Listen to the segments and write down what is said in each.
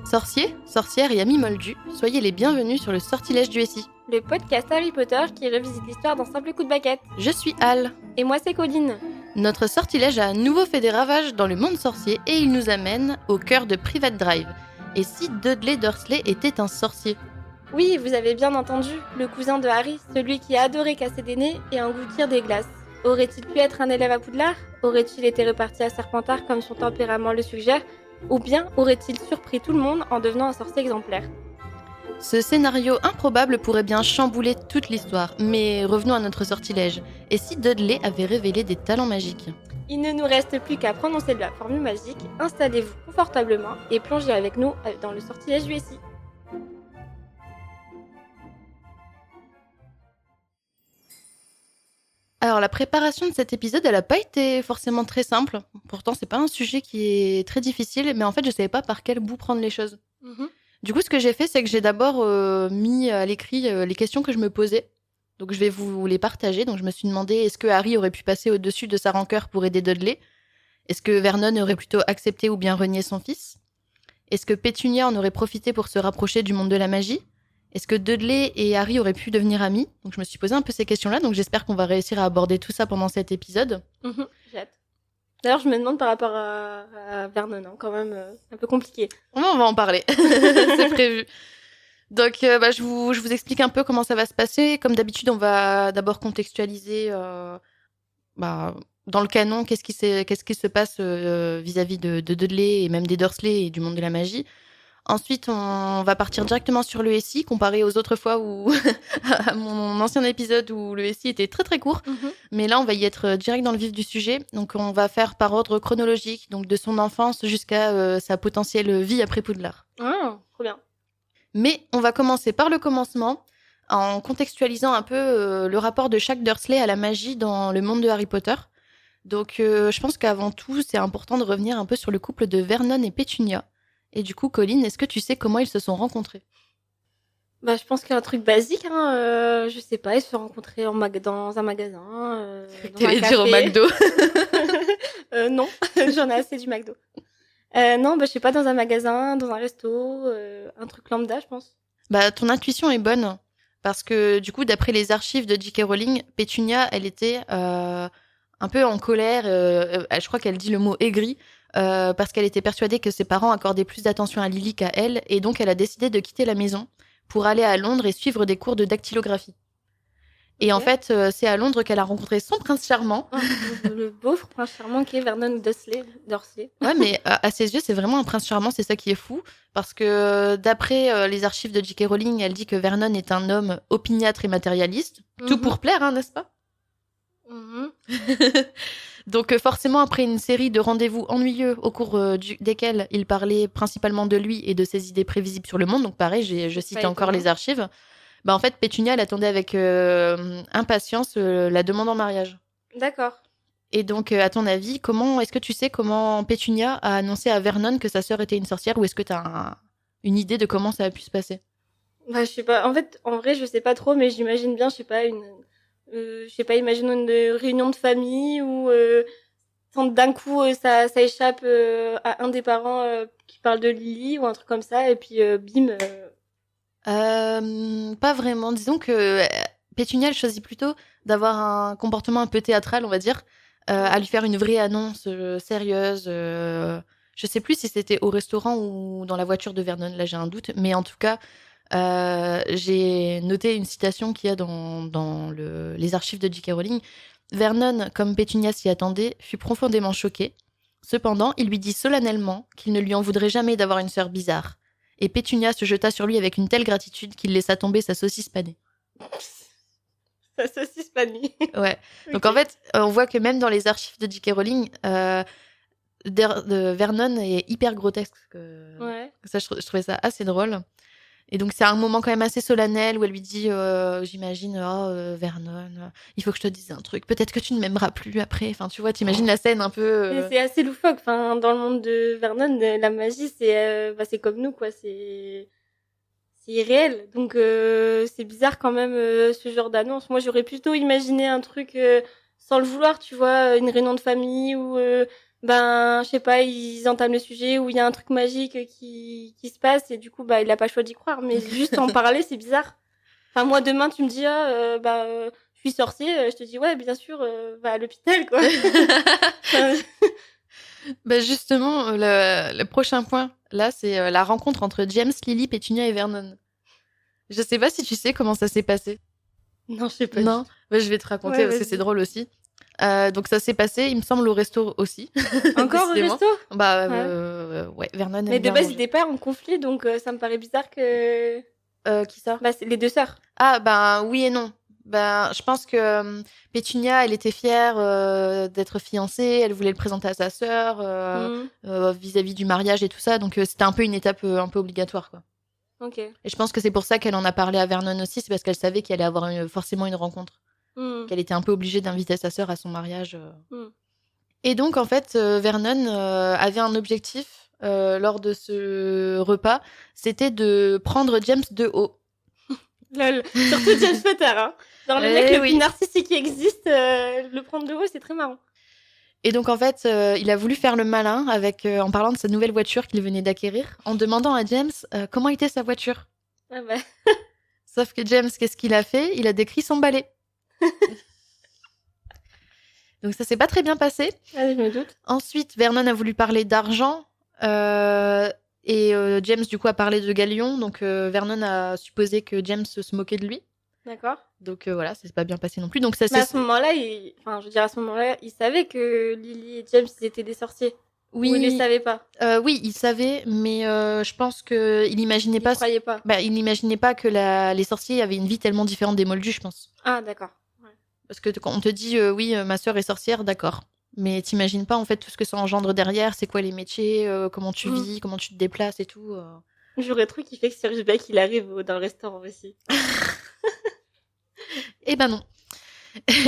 Sorciers, sorcières et amis moldus, soyez les bienvenus sur le Sortilège du SI. Le podcast Harry Potter qui revisite l'histoire d'un simple coup de baguette. Je suis Al. Et moi c'est Colline. Notre sortilège a à nouveau fait des ravages dans le monde sorcier et il nous amène au cœur de Private Drive. Et si Dudley Dursley était un sorcier ? Oui, vous avez bien entendu, le cousin de Harry, celui qui a adoré casser des nez et engloutir des glaces. Aurait-il pu être un élève à Poudlard ? Aurait-il été reparti à Serpentard comme son tempérament le suggère ? Ou bien aurait-il surpris tout le monde en devenant un sorcier exemplaire ? Ce scénario improbable pourrait bien chambouler toute l'histoire, mais revenons à notre sortilège. Et si Dudley avait révélé des talents magiques ? Il ne nous reste plus qu'à prononcer la formule magique, installez-vous confortablement et plongez avec nous dans le sortilège du SI. Alors la préparation de cet épisode, elle n'a pas été forcément très simple. Pourtant, c'est pas un sujet qui est très difficile, mais en fait, je savais pas par quel bout prendre les choses. Du coup, ce que j'ai fait, c'est que j'ai d'abord mis à l'écrit les questions que je me posais. Donc, je vais vous les partager. Donc, je me suis demandé, est-ce que Harry aurait pu passer au-dessus de sa rancœur pour aider Dudley ? Est-ce que Vernon aurait plutôt accepté ou bien renié son fils ? Est-ce que Pétunia en aurait profité pour se rapprocher du monde de la magie ? Est-ce que Dudley et Harry auraient pu devenir amis ? Donc, je me suis posé un peu ces questions-là. Donc, j'espère qu'on va réussir à aborder tout ça pendant cet épisode. J'ai hâte. D'ailleurs, je me demande par rapport à Vernon, quand même, un peu compliqué. On va en parler, c'est prévu. Donc, je vous explique un peu comment ça va se passer. Comme d'habitude, on va d'abord contextualiser dans le canon qu'est-ce qui se passe vis-à-vis de Dudley et même des Dursley et du monde de la magie. Ensuite, on va partir directement sur le SI, comparé aux autres fois où à mon ancien épisode où le SI était très très court. Mais là, on va y être direct dans le vif du sujet. Donc, on va faire par ordre chronologique, donc de son enfance jusqu'à sa potentielle vie après Poudlard. Ah, trop bien. Mais on va commencer par le commencement, en contextualisant un peu le rapport de chaque Dursley à la magie dans le monde de Harry Potter. Donc, je pense qu'avant tout, c'est important de revenir un peu sur le couple de Vernon et Pétunia. Et du coup, Colline, est-ce que tu sais comment ils se sont rencontrés ? Je pense qu'il y a un truc basique, je sais pas, ils se sont rencontrés dans un magasin, dans un café. Dire au McDo. Non, j'en ai assez du McDo. Non, je sais pas, dans un magasin, dans un resto, un truc lambda, je pense. Ton intuition est bonne. Parce que du coup, d'après les archives de J.K. Rowling, Pétunia, elle était un peu en colère. Je crois qu'elle dit le mot aigrie. Parce qu'elle était persuadée que ses parents accordaient plus d'attention à Lily qu'à elle. Et donc, elle a décidé de quitter la maison pour aller à Londres et suivre des cours de dactylographie. Et en fait, c'est à Londres qu'elle a rencontré son prince charmant. Le beau prince charmant qui est Vernon Dursley. Ouais, mais à ses yeux, c'est vraiment un prince charmant, c'est ça qui est fou. Parce que d'après les archives de J.K. Rowling, elle dit que Vernon est un homme opiniâtre et matérialiste. Tout pour plaire, n'est-ce pas ? Donc forcément, après une série de rendez-vous ennuyeux au cours desquels il parlait principalement de lui et de ses idées prévisibles sur le monde, donc pareil, je cite encore les archives, en fait, Pétunia, elle attendait avec impatience la demande en mariage. D'accord. Et donc, à ton avis, est-ce que tu sais comment Pétunia a annoncé à Vernon que sa sœur était une sorcière, ou est-ce que tu as une idée de comment ça a pu se passer ? Je sais pas. En fait, en vrai, je sais pas trop, mais j'imagine bien, imaginons une réunion de famille où d'un coup ça échappe à un des parents qui parle de Lily ou un truc comme ça, et puis bim. Pas vraiment. Disons que Pétunia, elle choisit plutôt d'avoir un comportement un peu théâtral, on va dire, à lui faire une vraie annonce sérieuse. Je sais plus si c'était au restaurant ou dans la voiture de Vernon, là j'ai un doute, mais en tout cas, j'ai noté une citation qu'il y a dans les archives de J.K. Rowling. Vernon, comme Pétunia s'y attendait, fut profondément choqué. Cependant, il lui dit solennellement qu'il ne lui en voudrait jamais d'avoir une sœur bizarre. Et Pétunia se jeta sur lui avec une telle gratitude qu'il laissa tomber sa saucisse panée. Sa saucisse panée. Ouais. Donc en fait, on voit que même dans les archives de J.K. Rowling, Vernon est hyper grotesque. Ouais. Ça, je trouvais ça assez drôle. Et donc, c'est un moment quand même assez solennel où elle lui dit, j'imagine, Vernon, il faut que je te dise un truc. Peut-être que tu ne m'aimeras plus après. Enfin, tu vois, t'imagines la scène un peu... C'est assez loufoque. Enfin, dans le monde de Vernon, la magie, c'est comme nous, quoi. C'est irréel. Donc, c'est bizarre quand même, ce genre d'annonce. Moi, j'aurais plutôt imaginé un truc sans le vouloir, tu vois, une réunion de famille ou Ben, je sais pas, ils entament le sujet où il y a un truc magique qui se passe et du coup, bah, il a pas le choix d'y croire. Mais juste en parler, c'est bizarre. Enfin, moi, demain, tu me dis, je suis sorcier, je te dis, ouais, bien sûr, va à l'hôpital, quoi. Bah justement, le prochain point, là, c'est la rencontre entre James, Lily, Pétunia et Vernon. Je sais pas si tu sais comment ça s'est passé. Non, je sais pas. Non, bah, je vais te raconter Ouais, parce que vas-y. c'est drôle aussi. Donc ça s'est passé, il me semble, au resto aussi. Encore au Décidément. resto? Bah Ouais. ouais, Vernon aime Mais de bien base, ils manger. étaient pas en conflit, donc ça me paraît bizarre que... Qui ça? Bah, c'est les deux sœurs. Ah ben oui et non. Ben je pense que Pétunia, elle était fière d'être fiancée, elle voulait le présenter à sa sœur Mhm. vis-à-vis du mariage et tout ça, donc c'était un peu une étape un peu obligatoire quoi. Ok. Et je pense que c'est pour ça qu'elle en a parlé à Vernon aussi, c'est parce qu'elle savait qu'il allait avoir forcément une rencontre, Mhm. qu'elle était un peu obligée d'inviter sa sœur à son mariage. Mhm. Et donc en fait, Vernon avait un objectif lors de ce repas, c'était de prendre James de haut. Lol. Surtout James Potter, hein. Genre le mec le plus Oui. narcissique qui existe, le prendre de haut, c'est très marrant. Et donc en fait, il a voulu faire le malin en parlant de sa nouvelle voiture qu'il venait d'acquérir, en demandant à James comment était sa voiture. Ah bah. Sauf que James, qu'est-ce qu'il a fait? Il a décrit son balai. Donc ça s'est pas très bien passé. Ah, je me doute. Ensuite, Vernon a voulu parler d'argent. Et James, du coup, a parlé de Galion. Donc Vernon a supposé que James se moquait de lui. D'accord. Donc voilà, ça s'est pas bien passé non plus. Donc ça Mais à c'est... ce moment-là, à ce moment-là, il savait que Lily et James, ils étaient des sorciers. Oui, Ou il les savait pas. Oui, il savait, mais je pense qu'il imaginait Il pas... croyait pas. Bah, il n'imaginait pas que les sorciers avaient une vie tellement différente des moldus, je pense. Ah, d'accord. Ouais. Parce que quand on te dit, oui, ma sœur est sorcière, d'accord. Mais t'imagines pas, en fait, tout ce que ça engendre derrière, c'est quoi les métiers, comment tu vis, comment tu te déplaces et tout. J'aurais trop kiffé que Sirius Black, il arrive dans le restaurant aussi. Eh ben non.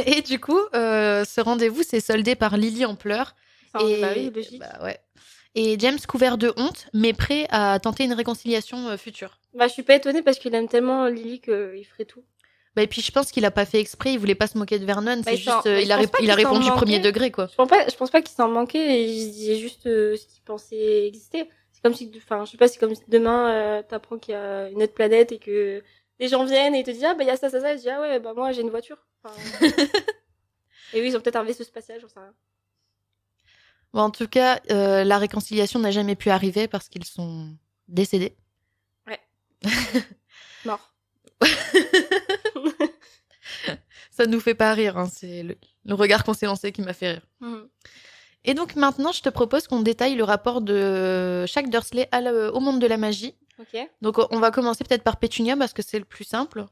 Et du coup, ce rendez-vous s'est soldé par Lily en pleurs. Bah oui, logique. Bah, ouais. Et James couvert de honte, mais prêt à tenter une réconciliation future. Bah, je suis pas étonnée parce qu'il aime tellement Lily qu'il ferait tout. Bah, et puis je pense qu'il a pas fait exprès, il voulait pas se moquer de Vernon, c'est juste, il a qu'il répondu s'en premier manquait. degré, quoi. Je pense pas qu'il s'en manquait, et il disait juste ce qu'il pensait exister. C'est comme si, enfin, je sais pas, c'est comme si demain, t'apprends qu'il y a une autre planète et que les gens viennent et te disent, ah, bah, il y a ça, ça, ça, et tu dis, ah ouais, bah, moi, j'ai une voiture. Enfin... et oui, ils ont peut-être un vaisseau spatial, j'en sais rien. Bon, en tout cas, la réconciliation n'a jamais pu arriver parce qu'ils sont décédés. Ouais. Mort. Ça nous fait pas rire, hein, c'est le regard qu'on s'est lancé qui m'a fait rire. Et donc maintenant, je te propose qu'on détaille le rapport de chaque Dursley au monde de la magie. Ok. Donc on va commencer peut-être par Pétunia parce que c'est le plus simple.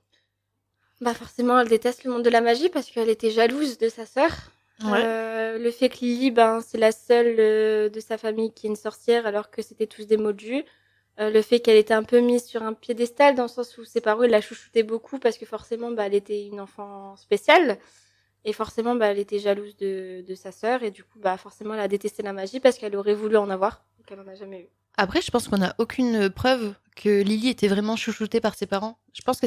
Bah forcément, elle déteste le monde de la magie parce qu'elle était jalouse de sa sœur. Ouais. Le fait que Lily, ben, c'est la seule de sa famille qui est une sorcière alors que c'était tous des moldus. Le fait qu'elle était un peu mise sur un piédestal dans le sens où ses parents ils la chouchoutaient beaucoup parce que forcément bah, elle était une enfant spéciale et forcément bah, elle était jalouse de sa sœur et du coup bah forcément elle a détesté la magie parce qu'elle aurait voulu en avoir et qu'elle en a jamais eu. Après, je pense qu'on n'a aucune preuve que Lily était vraiment chouchoutée par ses parents. Je pense que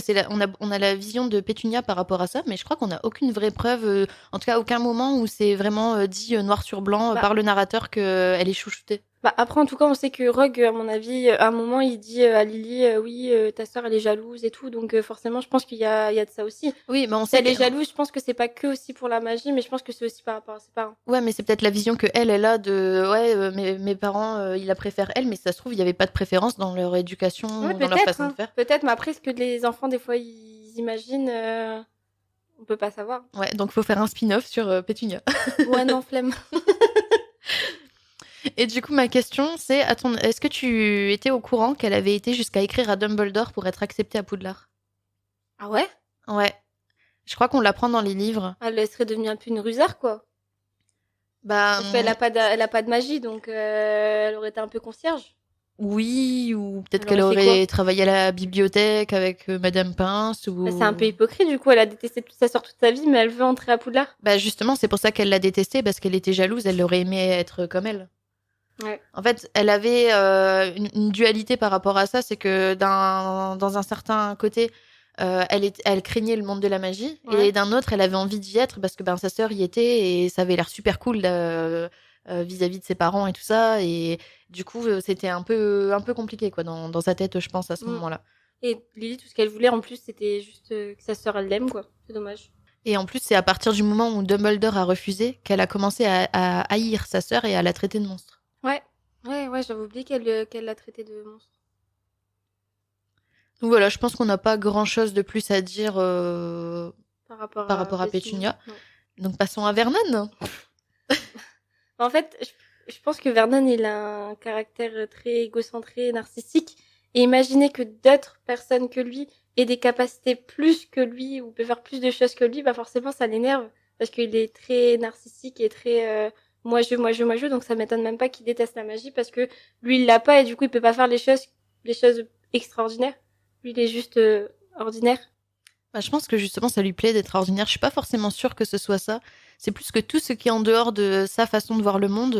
on a la vision de Pétunia par rapport à ça, mais je crois qu'on n'a aucune vraie preuve, en tout cas aucun moment où c'est vraiment dit noir sur blanc par le narrateur qu'elle est chouchoutée. Bah après en tout cas on sait que Rogue à mon avis à un moment il dit à Lily oui ta sœur elle est jalouse et tout donc forcément je pense qu'il y a de ça aussi. Oui mais on sait qu'elle est jalouse, je pense que c'est pas que aussi pour la magie mais je pense que c'est aussi par rapport à ses parents. Ouais mais c'est peut-être la vision que elle a de mes parents ils la préfèrent elle mais ça se trouve il y avait pas de préférence dans leur éducation dans leur façon de faire. Peut-être mais après ce que les enfants des fois ils imaginent on peut pas savoir. Ouais donc faut faire un spin-off sur Pétunia. Ouais non flemme. Et du coup, ma question, c'est est-ce que tu étais au courant qu'elle avait été jusqu'à écrire à Dumbledore pour être acceptée à Poudlard? Ah ouais? Ouais. Je crois qu'on l'apprend dans les livres. Elle serait devenue un peu une rusard, quoi. Bah. Parce qu'elle a pas de magie, donc elle aurait été un peu concierge. Oui, ou peut-être qu'elle aurait travaillé à la bibliothèque avec Madame Pince. Ou... Bah, c'est un peu hypocrite, du coup, elle a détesté sa sœur toute sa vie, mais elle veut entrer à Poudlard. Bah justement, c'est pour ça qu'elle l'a détestée, parce qu'elle était jalouse, elle aurait aimé être comme elle. Ouais. En fait, elle avait une dualité par rapport à ça, c'est que dans un certain côté, elle craignait le monde de la magie, et d'un autre, elle avait envie d'y être parce que sa sœur y était et ça avait l'air super cool vis-à-vis de ses parents et tout ça. Et du coup, c'était un peu compliqué quoi, dans sa tête, je pense, à ce moment-là. Et Lily, tout ce qu'elle voulait en plus, c'était juste que sa sœur, elle l'aime, quoi. C'est dommage. Et en plus, c'est à partir du moment où Dumbledore a refusé qu'elle a commencé à haïr sa sœur et à la traiter de monstre. Ouais, j'avais oublié qu'elle l'a traité de monstre. Donc voilà, je pense qu'on n'a pas grand-chose de plus à dire par rapport à Pétunia. Non. Donc passons à Vernon. En fait, je pense que Vernon, il a un caractère très égocentré, narcissique. Et imaginer que d'autres personnes que lui aient des capacités plus que lui ou peut faire plus de choses que lui, bah forcément, ça l'énerve. Parce qu'il est très narcissique et très moi je, moi je, moi je. Donc ça m'étonne même pas qu'il déteste la magie parce que lui, il l'a pas et du coup, il peut pas faire les choses extraordinaires. Lui, il est juste ordinaire. Bah, je pense que justement, ça lui plaît d'être ordinaire. Je suis pas forcément sûre que ce soit ça. C'est plus que tout ce qui est en dehors de sa façon de voir le monde,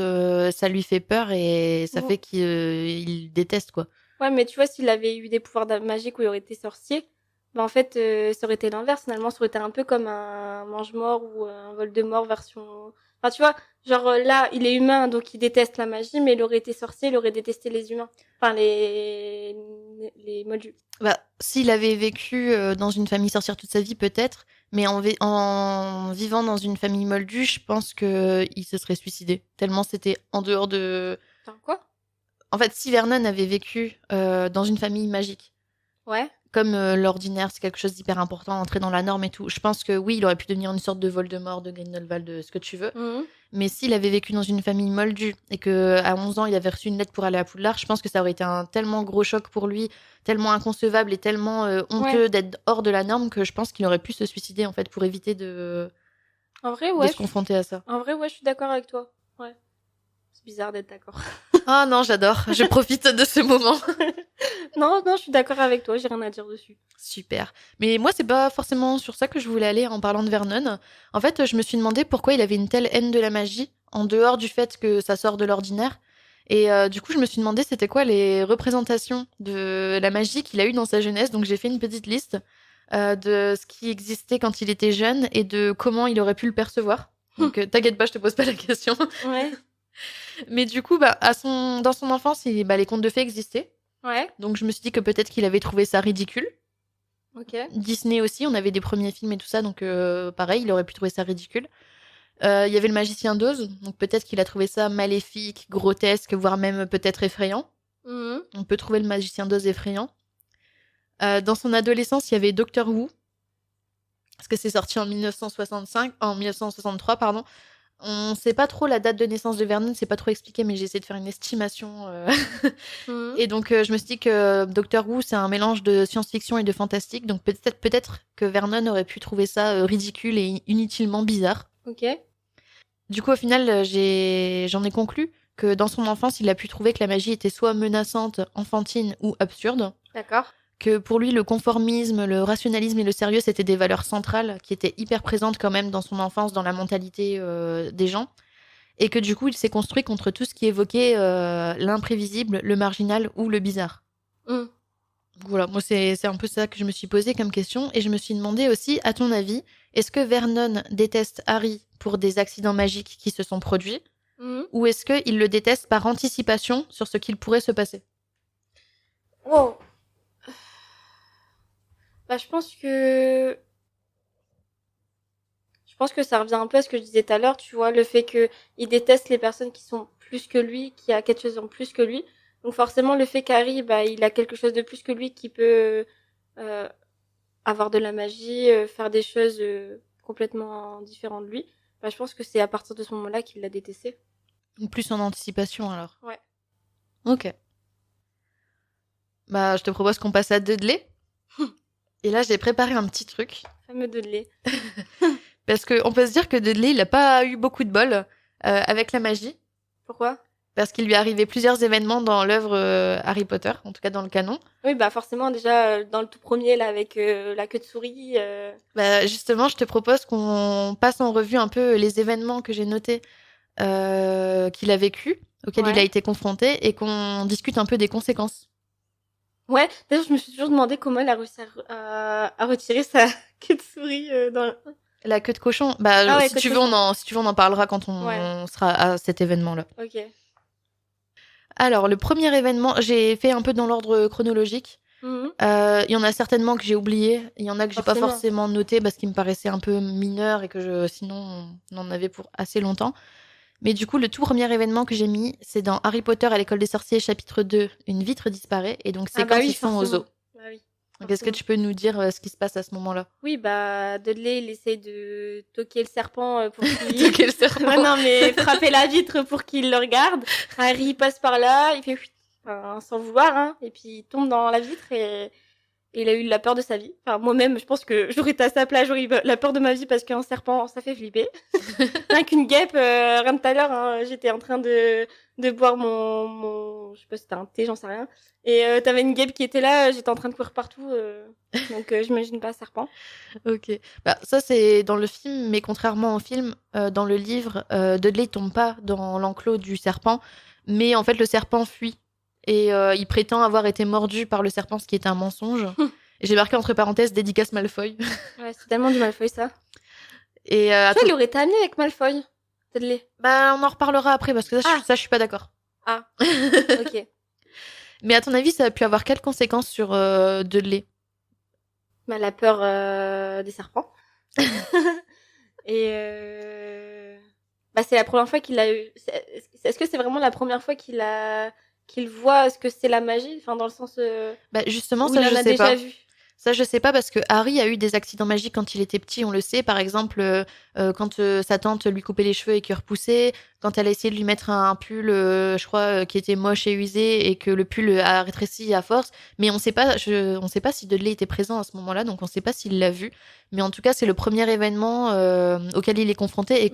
ça lui fait peur et ça fait qu'il déteste, quoi. Ouais, mais tu vois, s'il avait eu des pouvoirs magiques où il aurait été sorcier, bah en fait, ça aurait été l'inverse. Finalement, ça aurait été un peu comme un mange-mort ou un Voldemort version... Enfin, tu vois, genre là, il est humain, donc il déteste la magie, mais il aurait été sorcier, il aurait détesté les humains. Enfin, les moldus. Bah, s'il avait vécu dans une famille sorcière toute sa vie, peut-être, mais en vivant dans une famille moldue, je pense qu'il se serait suicidé. Tellement c'était en dehors de... Enfin, quoi? En fait, si Vernon avait vécu dans une famille magique, ouais, comme l'ordinaire, c'est quelque chose d'hyper important, entrer dans la norme et tout, je pense que oui, il aurait pu devenir une sorte de Voldemort, de Grindelwald, de ce que tu veux. Mais s'il avait vécu dans une famille moldue et qu'à 11 ans, il avait reçu une lettre pour aller à Poudlard, je pense que ça aurait été un tellement gros choc pour lui, tellement inconcevable et tellement honteux d'être hors de la norme que je pense qu'il aurait pu se suicider en fait pour éviter de se confronter à ça. En vrai, ouais, je suis d'accord avec toi. Ouais. C'est bizarre d'être d'accord. Ah non, j'adore. Je profite de ce moment. non, je suis d'accord avec toi. J'ai rien à dire dessus. Super. Mais moi, c'est pas forcément sur ça que je voulais aller en parlant de Vernon. En fait, je me suis demandé pourquoi il avait une telle haine de la magie, en dehors du fait que ça sort de l'ordinaire. Et du coup, je me suis demandé c'était quoi les représentations de la magie qu'il a eu dans sa jeunesse. Donc, j'ai fait une petite liste de ce qui existait quand il était jeune et de comment il aurait pu le percevoir. Donc, t'inquiète pas, je te pose pas la question. Ouais. Mais du coup, dans son enfance, les contes de fées existaient. Ouais. Donc je me suis dit que peut-être qu'il avait trouvé ça ridicule. Ok. Disney aussi, on avait des premiers films et tout ça, donc pareil, il aurait pu trouver ça ridicule. Il y avait le magicien d'Oz, donc peut-être qu'il a trouvé ça maléfique, grotesque, voire même peut-être effrayant. On peut trouver le magicien d'Oz effrayant. Dans son adolescence, il y avait Doctor Who, parce que c'est sorti en 1963, pardon. On sait pas trop la date de naissance de Vernon, c'est pas trop expliqué, mais j'ai essayé de faire une estimation. Et donc, je me suis dit que Doctor Who, c'est un mélange de science-fiction et de fantastique. Donc, peut-être que Vernon aurait pu trouver ça ridicule et inutilement bizarre. Ok. Du coup, au final, j'en ai conclu que dans son enfance, il a pu trouver que la magie était soit menaçante, enfantine ou absurde. D'accord. Que pour lui, le conformisme, le rationalisme et le sérieux, c'était des valeurs centrales qui étaient hyper présentes quand même dans son enfance, dans la mentalité des gens. Et que du coup, il s'est construit contre tout ce qui évoquait l'imprévisible, le marginal ou le bizarre. Voilà, moi, c'est un peu ça que je me suis posé comme question. Et je me suis demandé aussi, à ton avis, est-ce que Vernon déteste Harry pour des accidents magiques qui se sont produits ou est-ce qu'il le déteste par anticipation sur ce qu'il pourrait se passer? Wow. Bah, je pense que ça revient un peu à ce que je disais tout à l'heure, tu vois, le fait qu'il déteste les personnes qui sont plus que lui, qui a quelque chose en plus que lui. Donc forcément, le fait qu'Harry, il a quelque chose de plus que lui qui peut avoir de la magie, faire des choses complètement différentes de lui. Je pense que c'est à partir de ce moment-là qu'il l'a détesté. Plus en anticipation, alors. Ouais. Ok. Je te propose qu'on passe à Dudley. Et là, j'ai préparé un petit truc. Fameux Dudley. Parce qu'on peut se dire que Dudley, il n'a pas eu beaucoup de bol avec la magie. Pourquoi ? Parce qu'il lui est arrivé plusieurs événements dans l'œuvre Harry Potter, en tout cas dans le canon. Oui, forcément, déjà, dans le tout premier, là, avec la queue de souris... Justement, je te propose qu'on passe en revue un peu les événements que j'ai notés qu'il a vécu, auxquels il a été confronté, et qu'on discute un peu des conséquences. Ouais, d'ailleurs, je me suis toujours demandé comment elle a réussi à retirer sa queue de souris dans... La queue de cochon, Ouais, si queue de tu veux, cochon. si tu veux, on en parlera quand Ouais, on sera à cet événement-là. ok. Alors, le premier événement, j'ai fait un peu dans l'ordre chronologique. Mhm. Il y en a certainement que j'ai oublié. Il y en a que j'ai pas Forcément. forcément noté parce qu'ils me paraissaient un peu mineurs et que sinon, on en avait pour assez longtemps. Mais du coup, le tout premier événement que j'ai mis, c'est dans Harry Potter à l'école des sorciers, chapitre 2, une vitre disparaît. Et donc, c'est Ah bah quand oui, ils sont au zoo. forcément. Bah oui, Donc, est-ce que forcément. tu peux nous dire ce qui se passe à ce moment-là? Oui, bah Dudley, il essaye de toquer le serpent pour De qu'il... quel Ouais, serment? non, mais frapper la vitre pour qu'il le regarde. Harry passe par là, il fait... Enfin, sans vouloir, hein. Et puis il tombe dans la vitre et il a eu la peur de sa vie. Enfin, moi-même, je pense que j'aurais été à sa place, j'aurais eu la peur de ma vie parce qu'un serpent, ça fait flipper. Rien qu'une guêpe, rien de tout à l'heure, hein, j'étais en train de boire je sais pas si c'était un thé, j'en sais rien. Et t'avais une guêpe qui était là, j'étais en train de courir partout. Donc j'imagine pas un serpent. Ok. Ça, c'est dans le film, mais contrairement au film, dans le livre, Dudley tombe pas dans l'enclos du serpent, mais en fait, le serpent fuit. Et il prétend avoir été mordu par le serpent, ce qui est un mensonge. Et j'ai marqué entre parenthèses dédicace Malfoy. Ouais, c'est tellement du Malfoy, ça. Et Tu vois, il aurait été amené avec Malfoy. Dudley. on en reparlera après parce que Ah, ça, je suis pas d'accord. ah, ok. Mais à ton avis, ça a pu avoir quelles conséquences sur Dudley? Bah, la peur des serpents. Et bah, c'est la première fois qu'il a eu. Est-ce que c'est vraiment la première fois qu'il voit ce que c'est la magie, enfin dans le sens Justement, où ça, il en je a sais déjà pas. vu. Ça, je sais pas parce que Harry a eu des accidents magiques quand il était petit, on le sait. Par exemple, quand sa tante lui coupait les cheveux et qu'il repoussait, quand elle a essayé de lui mettre un pull, je crois, qui était moche et usé et que le pull a rétréci à force. Mais on sait pas, on sait pas si Dudley était présent à ce moment-là, donc on sait pas s'il l'a vu. Mais en tout cas, c'est le premier événement auquel il est confronté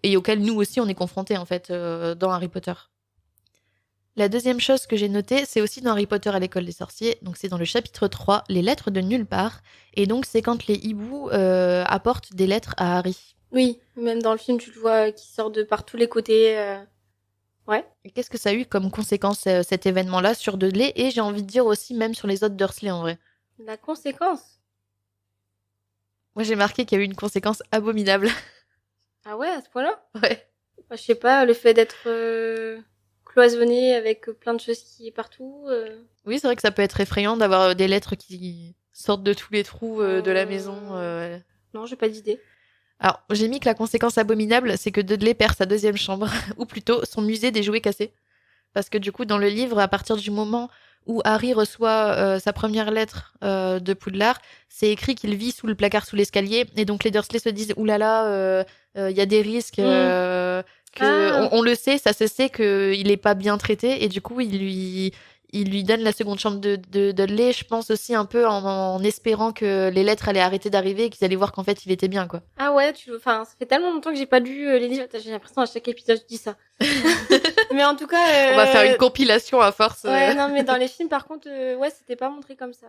et auquel nous aussi on est confrontés en fait dans Harry Potter. La deuxième chose que j'ai notée, c'est aussi dans Harry Potter à l'école des sorciers. Donc, c'est dans le chapitre 3, les lettres de nulle part. Et donc, c'est quand les hiboux apportent des lettres à Harry. Oui, même dans le film, tu le vois qui sort de par tous les côtés. Ouais. Et qu'est-ce que ça a eu comme conséquence, cet événement-là, sur Dudley et j'ai envie de dire aussi même sur les autres Dursley en vrai. La conséquence. Moi, j'ai marqué qu'il y a eu une conséquence abominable. Ah ouais, à ce point-là. Ouais. Bah, je sais pas, le fait d'être cloisonné avec plein de choses qui est partout. Oui, c'est vrai que ça peut être effrayant d'avoir des lettres qui sortent de tous les trous de la maison. Non, j'ai pas d'idée. Alors, j'ai mis que la conséquence abominable, c'est que Dudley perd sa deuxième chambre, ou plutôt son musée des jouets cassés. Parce que du coup, dans le livre, à partir du moment où Harry reçoit sa première lettre de Poudlard, c'est écrit qu'il vit sous le placard sous l'escalier. Et donc les Dursley se disent, oulala, il y a des risques, on le sait, ça se sait qu'il est pas bien traité. Et du coup, il lui donne la seconde chambre de Dudley, je pense aussi un peu en espérant que les lettres allaient arrêter d'arriver et qu'ils allaient voir qu'en fait, il était bien, quoi. Ah ouais, enfin, ça fait tellement longtemps que j'ai pas lu les livres. J'ai l'impression à chaque épisode je dis ça. Mais en tout cas. On va faire une compilation à force. Ouais, non, mais dans les films, par contre, ouais, c'était pas montré comme ça.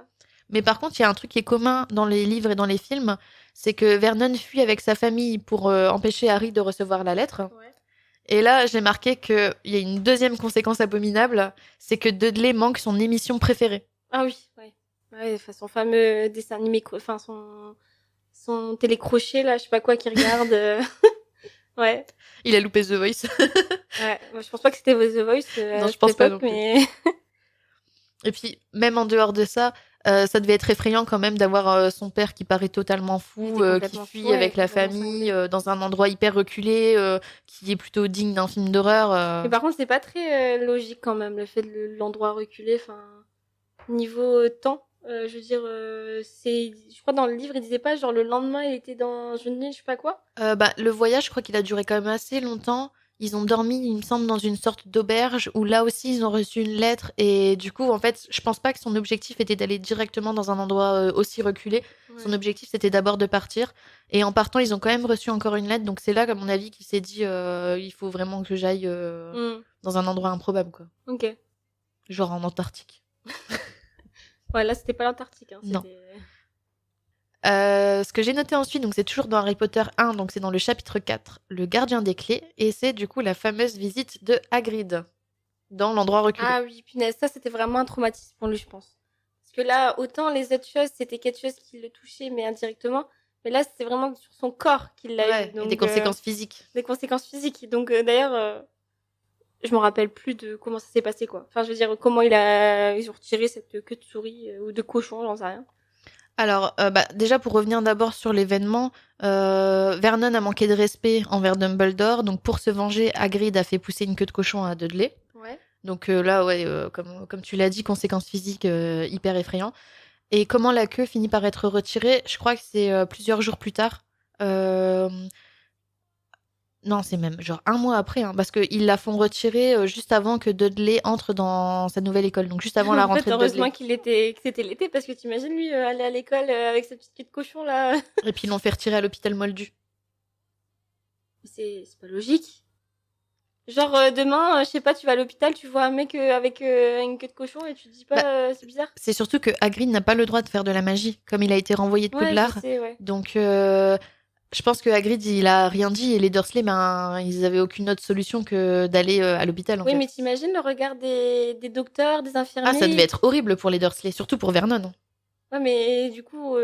Mais par contre, il y a un truc qui est commun dans les livres et dans les films, c'est que Vernon fuit avec sa famille pour empêcher Harry de recevoir la lettre. Ouais. Et là, j'ai marqué qu'il y a une deuxième conséquence abominable, c'est que Dudley manque son émission préférée. Ah oui, ouais. Ouais, enfin, son fameux dessin animé, enfin, son télécrochet, là, je sais pas quoi, qu'il regarde. Ouais. Il a loupé The Voice. Ouais, moi, je pense pas que c'était The Voice Non, à je cette pense pas époque, non plus. mais... Et puis, même en dehors de ça, ça devait être effrayant quand même d'avoir son père qui paraît totalement fou, qui fuit fou, avec la famille, dans un endroit hyper reculé, qui est plutôt digne d'un film d'horreur. Mais par contre, c'est pas très logique quand même, le fait de l'endroit reculé. Enfin, niveau temps, je veux dire, je crois dans le livre, il disait pas, genre le lendemain, il était dans une île, je sais pas quoi. Le voyage, je crois qu'il a duré quand même assez longtemps. Ils ont dormi, il me semble, dans une sorte d'auberge où là aussi ils ont reçu une lettre et du coup, en fait, je pense pas que son objectif était d'aller directement dans un endroit aussi reculé. Ouais. Son objectif c'était d'abord de partir et en partant, ils ont quand même reçu encore une lettre. Donc c'est là, à mon avis, qu'il s'est dit il faut vraiment que j'aille dans un endroit improbable, quoi. Ok. Genre en Antarctique. Ouais, là c'était pas l'Antarctique. Hein, non. Ce que j'ai noté ensuite, donc c'est toujours dans Harry Potter 1, donc c'est dans le chapitre 4, le gardien des clés, et c'est du coup la fameuse visite de Hagrid dans l'endroit reculé. Ah oui, punaise, ça c'était vraiment un traumatisme pour lui, je pense. Parce que là, autant les autres choses, c'était quelque chose qui le touchait, mais indirectement, Mais là, c'est vraiment sur son corps qu'il l'a eu. Donc, des conséquences physiques. Des conséquences physiques. Donc, d'ailleurs, je me rappelle plus de comment ça s'est passé, quoi. Enfin, je veux dire, comment ils ont retiré cette queue de souris ou de cochon, j'en sais rien. Alors, déjà, pour revenir d'abord sur l'événement, Vernon a manqué de respect envers Dumbledore. Donc, pour se venger, Hagrid a fait pousser une queue de cochon à Dudley. Ouais. Donc là, comme tu l'as dit, conséquences physiques hyper effrayantes. Et comment la queue finit par être retirée, je crois que c'est plusieurs jours plus tard. Non, c'est même genre un mois après, parce qu'ils la font retirer juste avant que Dudley entre dans sa nouvelle école. Donc juste avant la rentrée de Dudley. Heureusement que c'était l'été, parce que t'imagines lui aller à l'école avec sa petite queue de cochon là. Et puis ils l'ont fait retirer à l'hôpital Moldu. C'est pas logique. Genre demain, je sais pas, tu vas à l'hôpital, tu vois un mec avec une queue de cochon et tu te dis pas c'est bizarre. C'est surtout que Hagrid n'a pas le droit de faire de la magie, comme il a été renvoyé de Poudlard. Je sais, ouais. Donc je pense que Hagrid, il a rien dit et les Dursley, ils avaient aucune autre solution que d'aller à l'hôpital. Oui, mais t'imagines le regard des docteurs, des infirmiers. Ah, ça devait être horrible pour les Dursley, surtout pour Vernon. Ouais, mais du coup,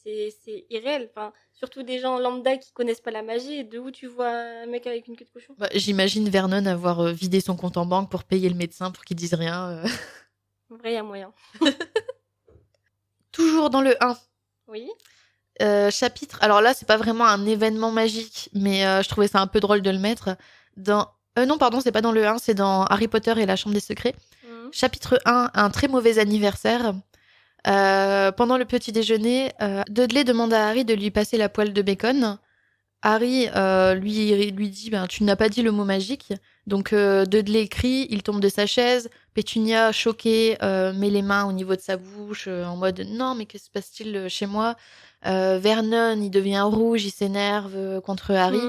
c'est irréel. Enfin, surtout des gens lambda qui connaissent pas la magie. Et de où tu vois un mec avec une queue de cochon? J'imagine Vernon avoir vidé son compte en banque pour payer le médecin pour qu'il dise rien. En vrai, il y a moyen. Toujours dans le 1. Oui. Chapitre. Alors là, c'est pas vraiment un événement magique, mais je trouvais ça un peu drôle de le mettre. Non, pardon, c'est pas dans le 1, c'est dans Harry Potter et la Chambre des Secrets. Chapitre 1, un très mauvais anniversaire. Pendant le petit déjeuner, Dudley demande à Harry de lui passer la poêle de bacon. Harry lui dit tu n'as pas dit le mot magique. Donc Dudley crie, il tombe de sa chaise. Pétunia, choquée, met les mains au niveau de sa bouche en mode non, mais que se passe-t-il chez moi? Vernon, il devient rouge, il s'énerve contre Harry.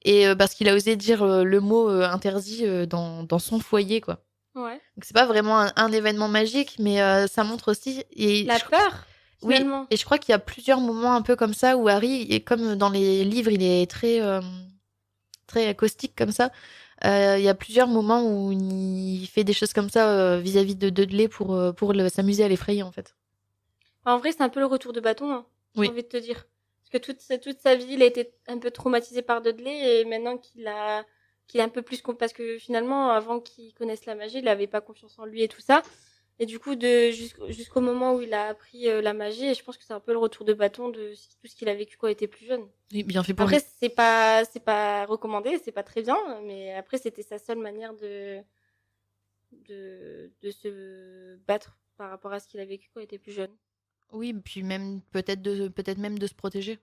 Et parce qu'il a osé dire le mot interdit dans son foyer, quoi. Ouais. Donc c'est pas vraiment un événement magique, mais ça montre aussi la peur. Finalement. Oui, et je crois qu'il y a plusieurs moments un peu comme ça où Harry, et comme dans les livres, il est très très caustique comme ça. Il y a plusieurs moments où il fait des choses comme ça vis-à-vis de Dudley pour s'amuser à l'effrayer en fait. En vrai, c'est un peu le retour de bâton, j'ai envie de te dire. Parce que toute sa vie, il a été un peu traumatisé par Dudley et maintenant qu'il a un peu plus... Parce que finalement, avant qu'il connaisse la magie, il n'avait pas confiance en lui et tout ça. Et du coup, jusqu'au moment où il a appris la magie, et je pense que c'est un peu le retour de bâton de tout ce qu'il a vécu quand il était plus jeune. Oui, bien fait pour après, c'est pas recommandé, c'est pas très bien, mais après, c'était sa seule manière de se battre par rapport à ce qu'il a vécu quand il était plus jeune. Oui, puis même peut-être même de se protéger.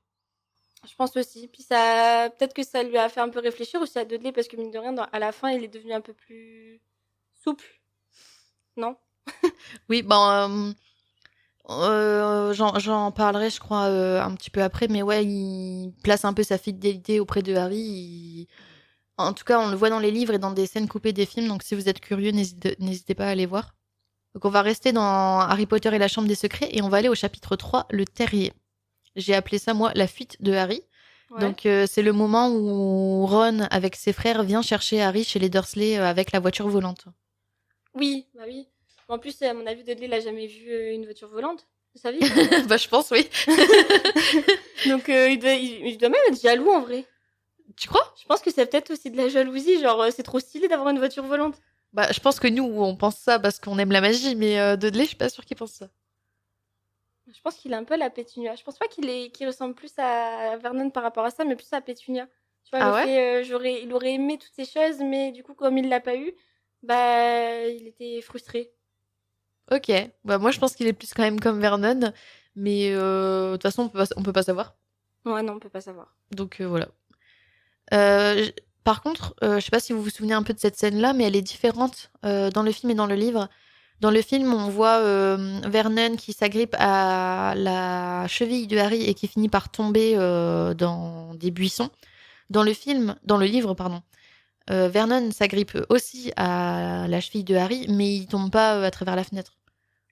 Je pense aussi. Puis peut-être que ça lui a fait un peu réfléchir aussi à Dudley parce que mine de rien, à la fin, il est devenu un peu plus souple, non? Oui, j'en parlerai, je crois, un petit peu après, mais ouais, il place un peu sa fidélité auprès de Harry. En tout cas, on le voit dans les livres et dans des scènes coupées des films, donc si vous êtes curieux, n'hésitez pas à aller voir. Donc on va rester dans Harry Potter et la Chambre des Secrets et on va aller au chapitre 3, le terrier. J'ai appelé ça, moi, la fuite de Harry. Ouais. Donc c'est le moment où Ron, avec ses frères, vient chercher Harry chez les Dursley avec la voiture volante. Oui, bah oui. En plus, à mon avis, Dudley n'a jamais vu une voiture volante de sa vie. Je pense, oui. Donc il doit même être jaloux, en vrai. Tu crois? Je pense que c'est peut-être aussi de la jalousie, genre c'est trop stylé d'avoir une voiture volante. Je pense que nous, on pense ça parce qu'on aime la magie, mais Dudley, je suis pas sûre qu'il pense ça. Je pense qu'il a un peu la Pétunia. Je pense pas qu'il ressemble plus à Vernon par rapport à ça, mais plus à Pétunia. Tu vois, il aurait aimé toutes ces choses, mais du coup, comme il l'a pas eu, il était frustré. Ok. Moi, je pense qu'il est plus quand même comme Vernon, mais de toute façon, on peut pas savoir. Ouais, non, on peut pas savoir. Donc voilà. Par contre, je sais pas si vous vous souvenez un peu de cette scène-là, mais elle est différente dans le film et dans le livre. Dans le film, on voit Vernon qui s'agrippe à la cheville de Harry et qui finit par tomber dans des buissons. Dans le livre, Vernon s'agrippe aussi à la cheville de Harry, mais il tombe pas à travers la fenêtre.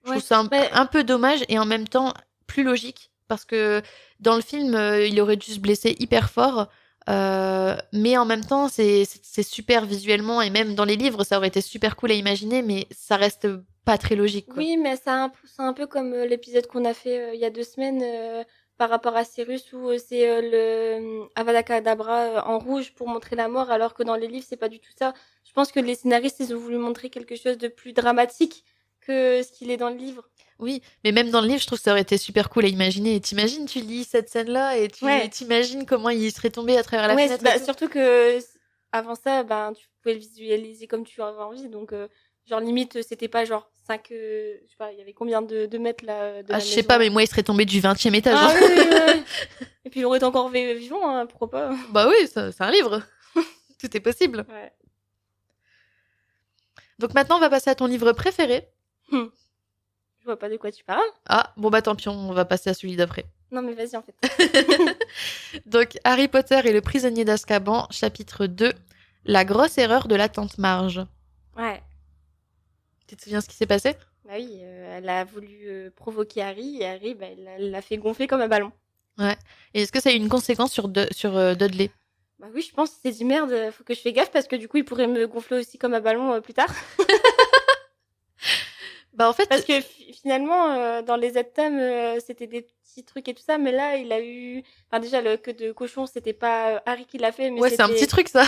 Je trouve ça un peu dommage et en même temps plus logique parce que dans le film, il aurait dû se blesser hyper fort. Mais en même temps, c'est super visuellement et même dans les livres, ça aurait été super cool à imaginer, mais ça reste pas très logique. Quoi. Oui, mais c'est un peu comme l'épisode qu'on a fait il y a 2 semaines par rapport à Cyrus où c'est le Avada Kedavra en rouge pour montrer la mort, alors que dans les livres, c'est pas du tout ça. Je pense que les scénaristes, ils ont voulu montrer quelque chose de plus dramatique que ce qu'il est dans le livre. Oui, mais même dans le livre, je trouve que ça aurait été super cool à imaginer. Et t'imagines, tu lis cette scène-là et t'imagines comment il serait tombé à travers la fenêtre. Bah, surtout que avant ça, ben, tu pouvais le visualiser comme tu avais envie. Donc, genre, limite, c'était pas genre 5. Je sais pas, il y avait combien de mètres là de la je sais maison. pas, mais moi, il serait tombé du 20e étage. Ah oui. Et puis, il aurait été encore vivant, hein, pourquoi pas. Bah oui, c'est un livre. Tout est possible. Ouais. Donc maintenant, on va passer à ton livre préféré. Je vois pas de quoi tu parles. Ah, bon bah tant pis, on va passer à celui d'après. Non mais vas-y en fait. Donc Harry Potter et le prisonnier d'Azkaban, chapitre 2, la grosse erreur de la tante Marge. Ouais. Tu te souviens ce qui s'est passé ? Bah oui, elle a voulu provoquer Harry et Harry, bah, elle l'a fait gonfler comme un ballon. Ouais. Et est-ce que ça a eu une conséquence sur Dudley ? Bah oui, je pense. C'est dit merde, faut que je fais gaffe parce que du coup, il pourrait me gonfler aussi comme un ballon plus tard. Bah en fait, parce que finalement, dans les autres tomes, c'était des petits trucs et tout ça, mais là, il a eu. Enfin, déjà, le queue de cochon, c'était pas Harry qui l'a fait, mais ouais, c'est un petit truc ça.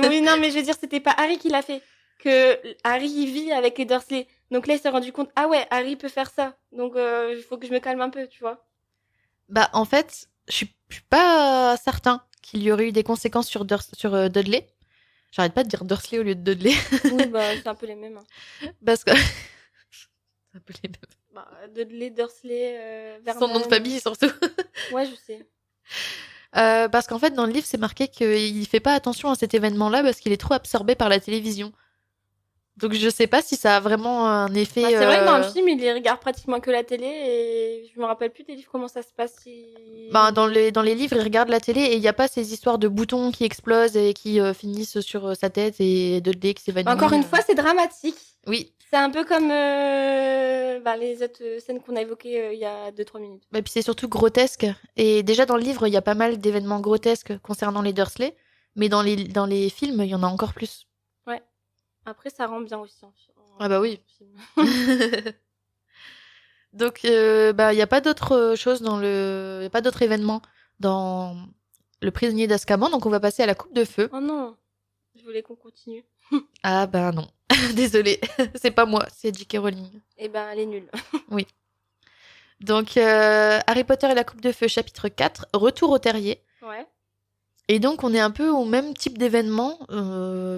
Oui, non, mais je veux dire, c'était pas Harry qui l'a fait. Que Harry il vit avec les Dursley. Donc là, il s'est rendu compte, ah ouais, Harry peut faire ça. Donc il faut que je me calme un peu, tu vois. Bah en fait, je suis pas certain qu'il y aurait eu des conséquences sur Dudley. J'arrête pas de dire Dursley au lieu de Dudley. Oui, bah c'est un peu les mêmes. Hein. Parce que c'est un peu les mêmes. Bah, Dudley, Dursley, Vernon. Son nom de famille surtout. Ouais, je sais. Parce qu'en fait, dans le livre, c'est marqué qu'il fait pas attention à cet événement-là parce qu'il est trop absorbé par la télévision. Donc je sais pas si ça a vraiment un effet. Bah, c'est vrai que dans le film, il regarde pratiquement que la télé et je me rappelle plus des livres comment ça se passe. Bah, dans les livres, il regarde la télé et il n'y a pas ces histoires de boutons qui explosent et qui finissent sur sa tête et Dudley qui s'évanouit. Encore une fois, c'est dramatique. Oui. C'est un peu comme les autres scènes qu'on a évoquées il y a 2-3 minutes. Et puis c'est surtout grotesque. Et déjà dans le livre, il y a pas mal d'événements grotesques concernant les Dursley, mais dans les films, il y en a encore plus. Ouais. Après, ça rend bien aussi. Ah bah oui. Donc, il n'y a pas d'autre chose y a pas d'autre événement dans le prisonnier d'Azkaban, donc on va passer à la coupe de feu. Oh non, je voulais qu'on continue. Ah ben non, désolée, c'est pas moi, c'est J.K. Rowling. Eh ben, elle est nulle. Oui. Donc, Harry Potter et la coupe de feu, chapitre 4, retour au terrier. Ouais. Et donc, on est un peu au même type d'événement,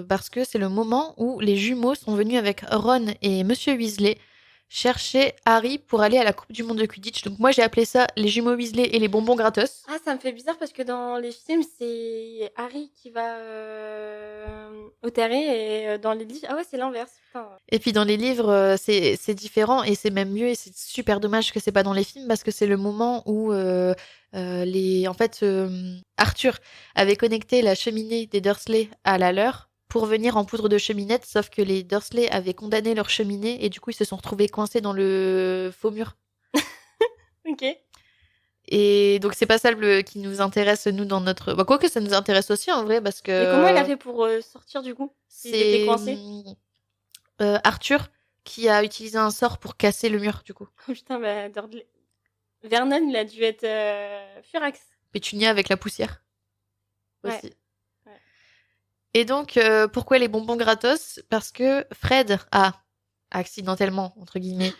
parce que c'est le moment où les jumeaux sont venus avec Ron et Monsieur Weasley chercher Harry pour aller à la Coupe du Monde de Quidditch. Donc moi, j'ai appelé ça les jumeaux Weasley et les bonbons gratos. Ah, ça me fait bizarre parce que dans les films, c'est Harry qui va au terrier et dans les livres... Ah ouais, c'est l'inverse. Putain. Et puis dans les livres, c'est différent et c'est même mieux et c'est super dommage que c'est pas dans les films parce que c'est le moment où Arthur avait connecté la cheminée des Dursley à la leur pour venir en poudre de cheminette, sauf que les Dursley avaient condamné leur cheminée et du coup ils se sont retrouvés coincés dans le faux mur. Ok. Et donc c'est pas ça qui nous intéresse nous dans notre... Bah, quoique ça nous intéresse aussi en vrai parce que... Et comment il a fait pour sortir du coup s'il était coincé Arthur qui a utilisé un sort pour casser le mur du coup. Oh putain, bah Vernon il a dû être furax. Pétunia avec la poussière. Ouais. Aussi. Et donc, pourquoi les bonbons gratos ? Parce que Fred a accidentellement, entre guillemets,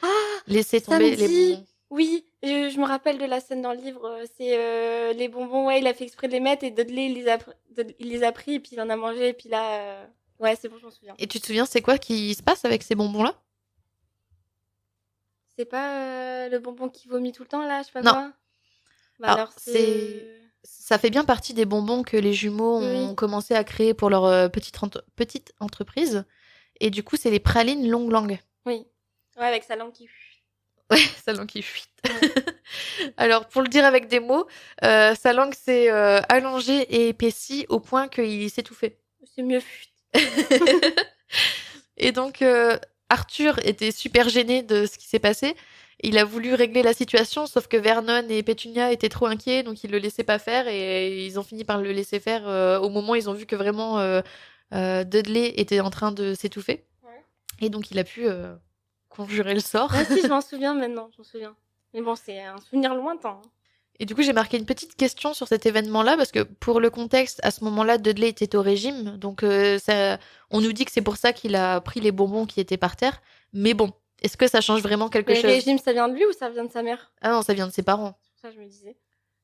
laissé tomber les bonbons. Oui, je me rappelle de la scène dans le livre. C'est les bonbons, ouais, il a fait exprès de les mettre et Dudley, il les a pris et puis il en a mangé. Et puis là, ouais, c'est bon, je m'en souviens. Et tu te souviens, c'est quoi qui se passe avec ces bonbons-là ? C'est pas le bonbon qui vomit tout le temps, là, je sais pas non. Quoi. Bah alors ça fait bien partie des bonbons que les jumeaux ont commencé à créer pour leur petite entreprise. Et du coup, c'est les pralines Long Lang. Oui. Ouais, avec sa langue qui... Ouais, sa langue qui fuite. Alors, pour le dire avec des mots, sa langue s'est allongée et épaissie au point qu'il s'étouffait. C'est mieux fuite. Et donc, Arthur était super gêné de ce qui s'est passé. Il a voulu régler la situation, sauf que Vernon et Pétunia étaient trop inquiets, donc ils le laissaient pas faire et ils ont fini par le laisser faire au moment où ils ont vu que vraiment Dudley était en train de s'étouffer. Ouais. Et donc il a pu conjurer le sort. Ah si, je m'en souviens maintenant, je m'en souviens. Mais bon, c'est un souvenir lointain. Et du coup, j'ai marqué une petite question sur cet événement-là, parce que pour le contexte, à ce moment-là, Dudley était au régime. Donc, on nous dit que c'est pour ça qu'il a pris les bonbons qui étaient par terre. Mais bon, est-ce que ça change vraiment quelque Mais chose? régime, ça vient de lui ou ça vient de sa mère? Ah non, ça vient de ses parents. C'est pour ça que je me disais.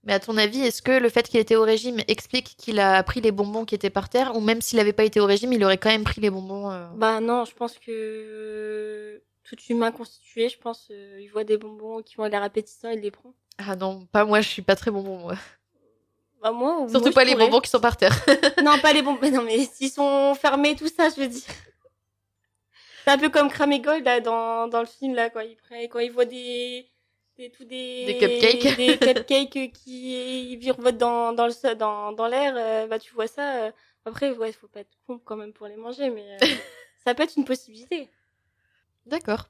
Mais à ton avis, est-ce que le fait qu'il était au régime explique qu'il a pris les bonbons qui étaient par terre? Ou même s'il n'avait pas été au régime, il aurait quand même pris les bonbons Bah non, je pense que tout humain constitué, je pense, il voit des bonbons qui ont l'air appétissants, il les prend. Ah non, pas moi, je suis pas très bonbon, moi. Bah moi, Surtout je pas les pourrais. bonbons qui sont par terre. Non, pas les bonbons. Mais non, mais s'ils sont fermés, tout ça, je veux dire. C'est un peu comme Kramegold là, dans le film là, quand il voit Des cupcakes. des cupcakes qui virevoltent dans l'air, bah tu vois ça. Après, ouais, faut pas être con quand même pour les manger, mais ça peut être une possibilité. D'accord.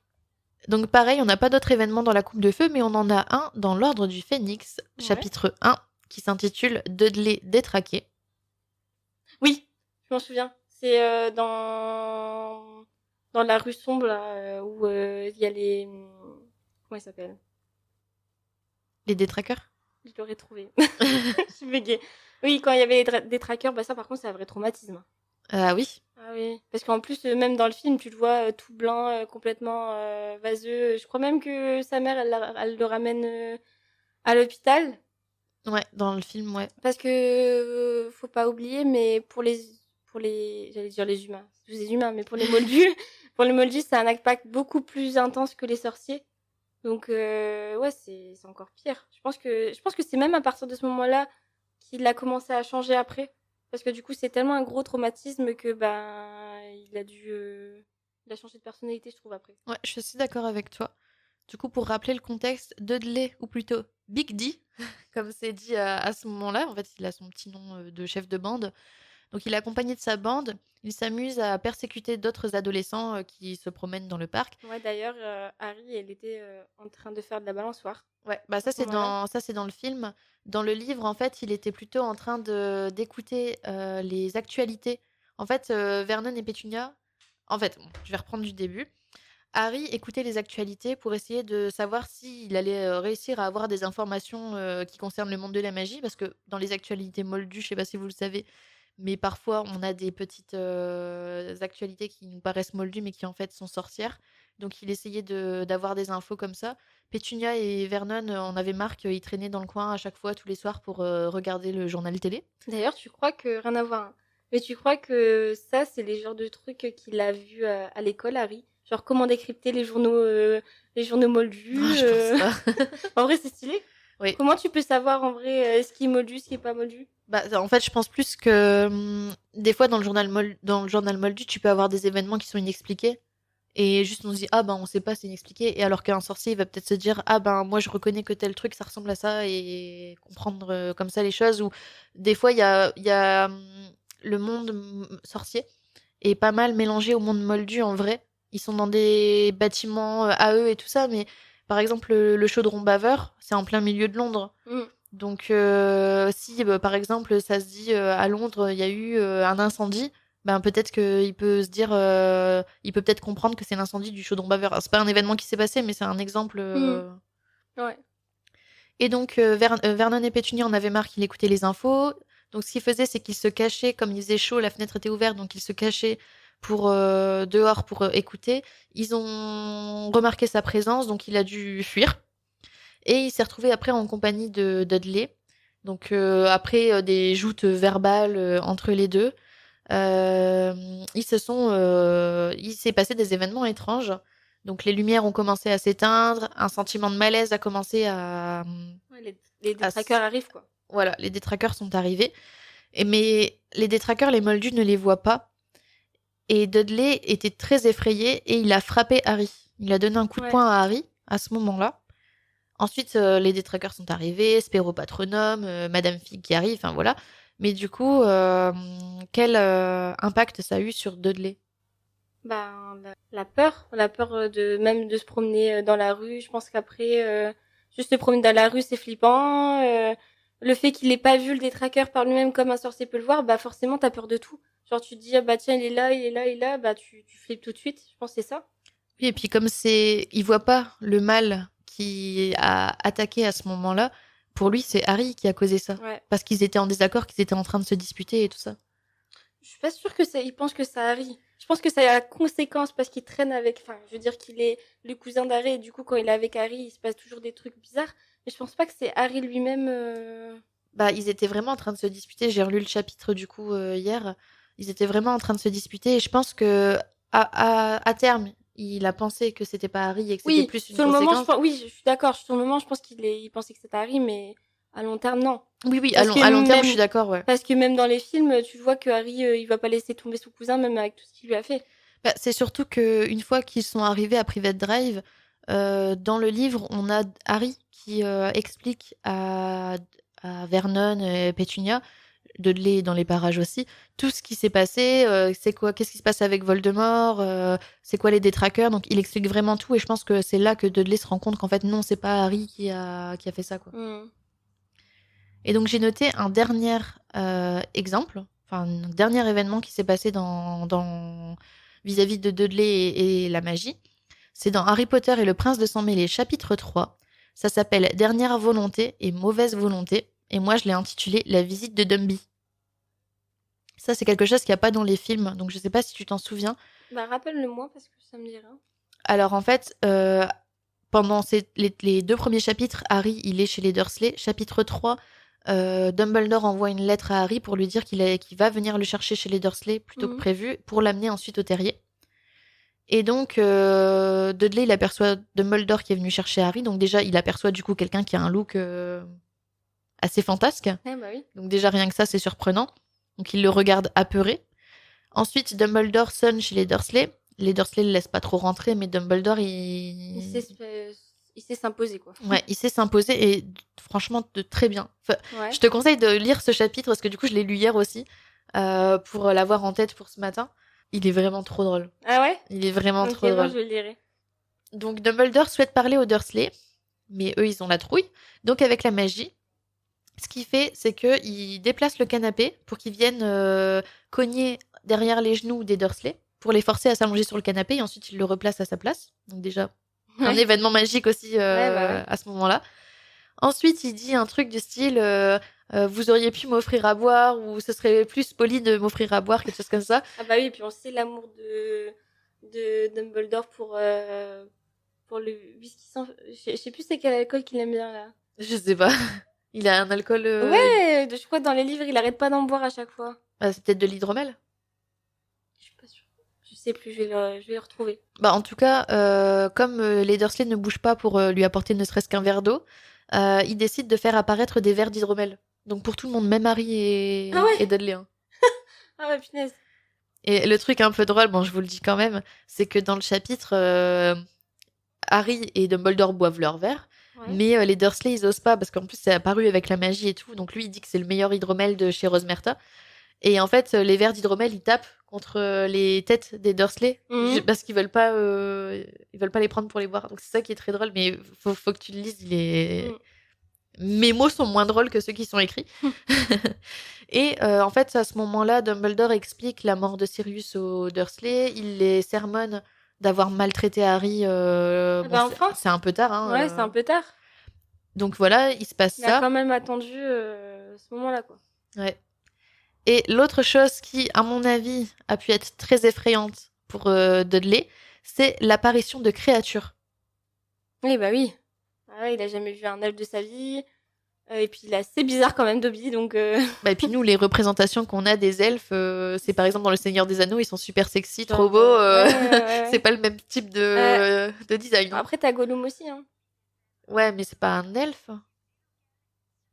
Donc pareil, on n'a pas d'autres événements dans la Coupe de Feu, mais on en a un dans l'Ordre du Phénix, Ouais. chapitre 1, qui s'intitule Dudley détraqué. Oui, je m'en souviens. C'est dans la rue sombre là, où il y a les... Comment ils s'appellent? Les détraqueurs? Je l'aurais trouvé. Je suis buguée. Oui, quand il y avait des trackers, bah ça par contre c'est un vrai traumatisme. Ah oui. Ah oui, parce qu'en plus même dans le film tu le vois tout blanc, complètement vaseux. Je crois même que sa mère elle le ramène à l'hôpital. Ouais, dans le film, ouais. Parce que faut pas oublier, mais pour les j'allais dire les humains, c'est tous des humains, mais pour les moldus, pour les moldus c'est un impact beaucoup plus intense que les sorciers. Donc ouais, c'est encore pire. Je pense que c'est même à partir de ce moment-là qu'il a commencé à changer après, parce que du coup, c'est tellement un gros traumatisme que ben il a changé de personnalité, je trouve après. Ouais, je suis d'accord avec toi. Du coup, pour rappeler le contexte, Dudley, ou plutôt Big D, comme c'est dit à ce moment-là, en fait, il a son petit nom de chef de bande. Donc, il est accompagné de sa bande. Il s'amuse à persécuter d'autres adolescents qui se promènent dans le parc. Ouais, d'ailleurs, Harry, elle était en train de faire de la balançoire. Ouais, bah À ce moment-là. ça c'est dans le film. Dans le livre, en fait, il était plutôt en train de d'écouter les actualités. En fait, Vernon et Pétunia. En fait, bon, je vais reprendre du début. Harry écoutait les actualités pour essayer de savoir s'il allait réussir à avoir des informations qui concernent le monde de la magie, parce que dans les actualités moldues, je sais pas si vous le savez, mais parfois on a des petites actualités qui nous paraissent moldues, mais qui en fait sont sorcières. Donc il essayait d'avoir des infos comme ça. Pétunia et Vernon en avaient marre qu'ils traînaient dans le coin à chaque fois, tous les soirs, pour regarder le journal télé. D'ailleurs, tu crois que rien à voir, hein, mais tu crois que ça, c'est les genres de trucs qu'il a vu à l'école, Harry? Genre comment décrypter les journaux moldus. Non, je pense pas. En vrai, c'est stylé. Oui. Comment tu peux savoir en vrai ce qui est moldu, ce qui est pas moldu? Bah, en fait, je pense plus que des fois dans le dans le journal moldu, tu peux avoir des événements qui sont inexpliqués. Et juste on se dit, ah ben on sait pas, c'est inexpliqué. Et alors qu'un sorcier, il va peut-être se dire, ah ben moi je reconnais que tel truc, ça ressemble à ça, et comprendre comme ça les choses. Ou des fois, il y a le monde sorcier est pas mal mélangé au monde moldu en vrai. Ils sont dans des bâtiments à eux et tout ça, mais par exemple, le chaudron baveur, c'est en plein milieu de Londres. Mm. Donc, si par exemple, ça se dit à Londres, il y a eu un incendie, ben peut-être qu'il peut se dire, il peut peut-être comprendre que c'est l'incendie du chaudron baveur. Alors, c'est pas un événement qui s'est passé, mais c'est un exemple. Ouais. Et donc, Vernon et Pétunia en avaient marre qu'il écoutait les infos. Donc, ce qu'il faisait, c'est qu'il se cachait, comme il faisait chaud, la fenêtre était ouverte, donc il se cachait pour dehors pour écouter. Ils ont remarqué sa présence, donc il a dû fuir. Et il s'est retrouvé après en compagnie de Dudley. Donc après des joutes verbales entre les deux, il s'est passé des événements étranges. Donc les lumières ont commencé à s'éteindre, un sentiment de malaise a commencé à... Ouais, les détraqueurs arrivent, quoi. Voilà, les détraqueurs sont arrivés. Mais les détraqueurs, les moldus ne les voient pas. Et Dudley était très effrayé et il a frappé Harry. Il a donné un coup de poing à Harry à ce moment-là. Ensuite, les détraqueurs sont arrivés, Spéro Patronum, Madame Fig qui arrive, enfin voilà. Mais du coup, quel impact ça a eu sur Dudley? Ben, la peur de même de se promener dans la rue. Je pense qu'après, juste se promener dans la rue, c'est flippant. Le fait qu'il ait pas vu le détraqueur par lui-même comme un sorcier peut le voir, bah forcément, t'as peur de tout. Genre, tu te dis, ah bah tiens, il est là, il est là, il est là, bah tu flippes tout de suite. Je pense que c'est ça. Oui, et puis comme il voit pas le mal qui a attaqué à ce moment-là, Pour lui, c'est Harry qui a causé ça. Ouais. Parce qu'ils étaient en désaccord, qu'ils étaient en train de se disputer et tout ça. Je suis pas sûre il pense que c'est Harry. Je pense que ça a la conséquence parce qu'il traîne avec. Enfin, je veux dire qu'il est le cousin d'Harry et du coup, quand il est avec Harry, il se passe toujours des trucs bizarres. Mais je pense pas que c'est Harry lui-même. Bah, ils étaient vraiment en train de se disputer. J'ai relu le chapitre du coup hier. Ils étaient vraiment en train de se disputer et je pense que à terme, il a pensé que c'était pas Harry et que c'était Oui, plus une sur le moment, conséquence. oui, je suis d'accord. Sur le moment, je pense il pensait que c'était Harry, mais à long terme, non. Oui, Parce que à long terme, même- je suis d'accord, ouais. Parce que même dans les films, tu vois que Harry, il va pas laisser tomber son cousin, même avec tout ce qu'il lui a fait. Bah, c'est surtout qu'une fois qu'ils sont arrivés à Private Drive, dans le livre, on a Harry qui explique à Vernon et Pétunia, Dudley dans les parages aussi, tout ce qui s'est passé, qu'est-ce qui se passe avec Voldemort, c'est quoi les détraqueurs, donc il explique vraiment tout et je pense que c'est là que Dudley se rend compte qu'en fait non, c'est pas Harry qui a fait ça, quoi. Et donc j'ai noté un dernier exemple, enfin un dernier événement qui s'est passé vis-à-vis de Dudley et la magie. C'est dans Harry Potter et le prince de sang-mêlé, chapitre 3. Ça s'appelle Dernière volonté et mauvaise volonté. Et moi, je l'ai intitulé La visite de Dumby. Ça, c'est quelque chose qu'il n'y a pas dans les films. Donc, je ne sais pas si tu t'en souviens. Bah, rappelle-le-moi parce que ça me dit rien. Alors, en fait, pendant les 2 premiers chapitres, Harry, il est chez les Dursley. Chapitre 3, Dumbledore envoie une lettre à Harry pour lui dire qu'il va venir le chercher chez les Dursley plutôt que prévu pour l'amener ensuite au terrier. Et donc, Dudley, il aperçoit Dumbledore qui est venu chercher Harry. Donc déjà, il aperçoit du coup quelqu'un qui a un look assez fantasque. Bah oui. Donc déjà, rien que ça, c'est surprenant. Donc il le regarde apeuré. Ensuite, Dumbledore sonne chez les Dursley. Les Dursley le laissent pas trop rentrer, mais Dumbledore, il sait s'imposer, quoi. Ouais, il sait s'imposer et franchement, de très bien. Enfin, ouais. Je te conseille de lire ce chapitre parce que du coup, je l'ai lu hier aussi pour l'avoir en tête pour ce matin. Il est vraiment trop drôle. Ah ouais? Il est vraiment trop drôle. Je le lirai. Donc Dumbledore souhaite parler aux Dursley, mais eux, ils ont la trouille. Donc avec la magie, ce qu'il fait, c'est qu'il déplace le canapé pour qu'ils viennent cogner derrière les genoux des Dursley pour les forcer à s'allonger sur le canapé et ensuite il le replace à sa place. Donc déjà, un événement magique aussi à ce moment-là. Ensuite, il dit un truc du style vous auriez pu m'offrir à boire ou ce serait plus poli de m'offrir à boire, quelque chose comme ça. Ah bah oui, et puis on sait l'amour de Dumbledore pour le whisky sans... Je sais plus c'est quel alcool qu'il aime bien, là. Je sais pas. Il a un alcool... Ouais, je crois que dans les livres, il arrête pas d'en boire à chaque fois. Ah, c'est peut-être de l'hydromel. Je suis pas sûre. Je sais plus, je vais le retrouver. Bah, en tout cas, comme les Dursley ne bougent pas pour lui apporter ne serait-ce qu'un verre d'eau, ils décident de faire apparaître des verres d'hydromel. Donc pour tout le monde, même Harry et Dudley. Hein. Ah ouais, punaise. Et le truc un peu drôle, bon, je vous le dis quand même, c'est que dans le chapitre, Harry et Dumbledore boivent leur verre, mais les Dursley, ils osent pas, parce qu'en plus, c'est apparu avec la magie et tout, donc lui, il dit que c'est le meilleur hydromel de chez Rosmerta. Et en fait, les verres d'hydromel, ils tapent contre les têtes des Dursley, parce qu'ils veulent pas les prendre pour les boire. Donc c'est ça qui est très drôle, mais faut que tu le lises, mes mots sont moins drôles que ceux qui sont écrits. Et en fait, à ce moment-là, Dumbledore explique la mort de Sirius aux Dursley. Il les sermonne d'avoir maltraité Harry. C'est un peu tard. Hein, ouais, c'est un peu tard. Donc voilà, il se passe ça. Il a quand même attendu ce moment-là, quoi. Ouais. Et l'autre chose qui, à mon avis, a pu être très effrayante pour Dudley, c'est l'apparition de créatures. Oui, bah oui. Ah, il a jamais vu un elfe de sa vie. Et puis il est assez bizarre quand même, Dobby, donc... Bah, et puis nous, les représentations qu'on a des elfes, c'est par exemple dans Le Seigneur des Anneaux, ils sont super sexy, trop beaux. C'est pas le même type de design. Après, t'as Gollum aussi, hein. Ouais, mais c'est pas un elfe.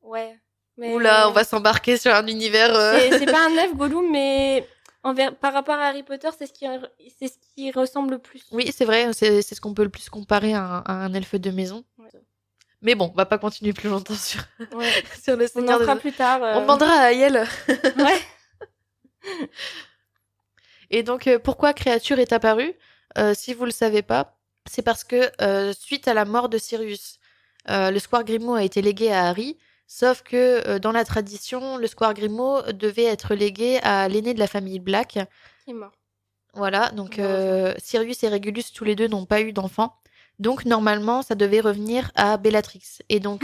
Ouais. Mais... Oula, on va s'embarquer sur un univers... C'est pas un elfe, Gollum, mais par rapport à Harry Potter, c'est ce qui ressemble le plus. Oui, c'est vrai, c'est ce qu'on peut le plus comparer à un elfe de maison. Ouais. Mais bon, on va pas continuer plus longtemps sur le Seigneur des Anneaux. On en fera plus tard. On demandera à Aiel. Ouais. Et donc, pourquoi Créature est apparue si vous le savez pas, c'est parce que suite à la mort de Sirius, le Square Grimoire a été légué à Harry, sauf que dans la tradition, le Square Grimoire devait être légué à l'aîné de la famille Black. Qui est mort. Voilà, donc Sirius et Régulus, tous les deux, n'ont pas eu d'enfants. Donc, normalement, ça devait revenir à Bellatrix. Et donc,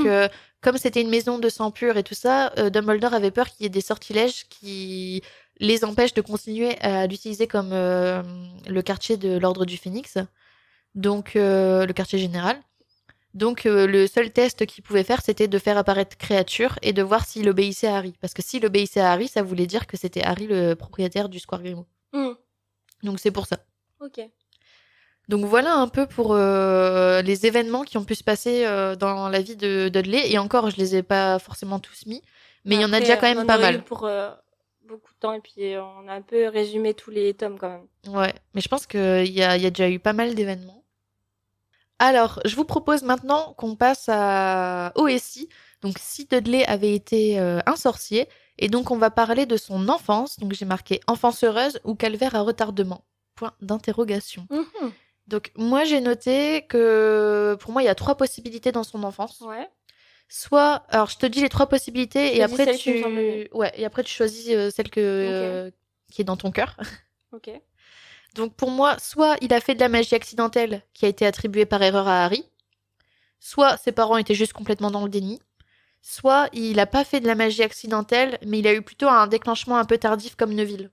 comme c'était une maison de sang pur et tout ça, Dumbledore avait peur qu'il y ait des sortilèges qui les empêchent de continuer à l'utiliser comme le quartier de l'Ordre du Phénix. Donc, le quartier général. Donc, le seul test qu'il pouvait faire, c'était de faire apparaître créature et de voir s'il obéissait à Harry. Parce que s'il obéissait à Harry, ça voulait dire que c'était Harry le propriétaire du Square Grimmauld. Donc, c'est pour ça. Ok. Donc voilà un peu pour les événements qui ont pu se passer dans la vie de Dudley. Et encore, je les ai pas forcément tous mis, mais il y en a déjà quand même pas mal. On en a eu pour beaucoup de temps et puis on a un peu résumé tous les tomes quand même. Ouais, mais je pense qu'il y a déjà eu pas mal d'événements. Alors, je vous propose maintenant qu'on passe au SI. Donc, si Dudley avait été un sorcier, et donc on va parler de son enfance. Donc, j'ai marqué enfance heureuse ou calvaire à retardement. Point d'interrogation. Donc, moi, j'ai noté que pour moi, il y a 3 possibilités dans son enfance. Ouais. Soit, alors je te dis les 3 possibilités et après tu choisis celle qui est dans ton cœur. Ok. Donc pour moi, soit il a fait de la magie accidentelle qui a été attribuée par erreur à Harry, soit ses parents étaient juste complètement dans le déni, soit il a pas fait de la magie accidentelle, mais il a eu plutôt un déclenchement un peu tardif comme Neville.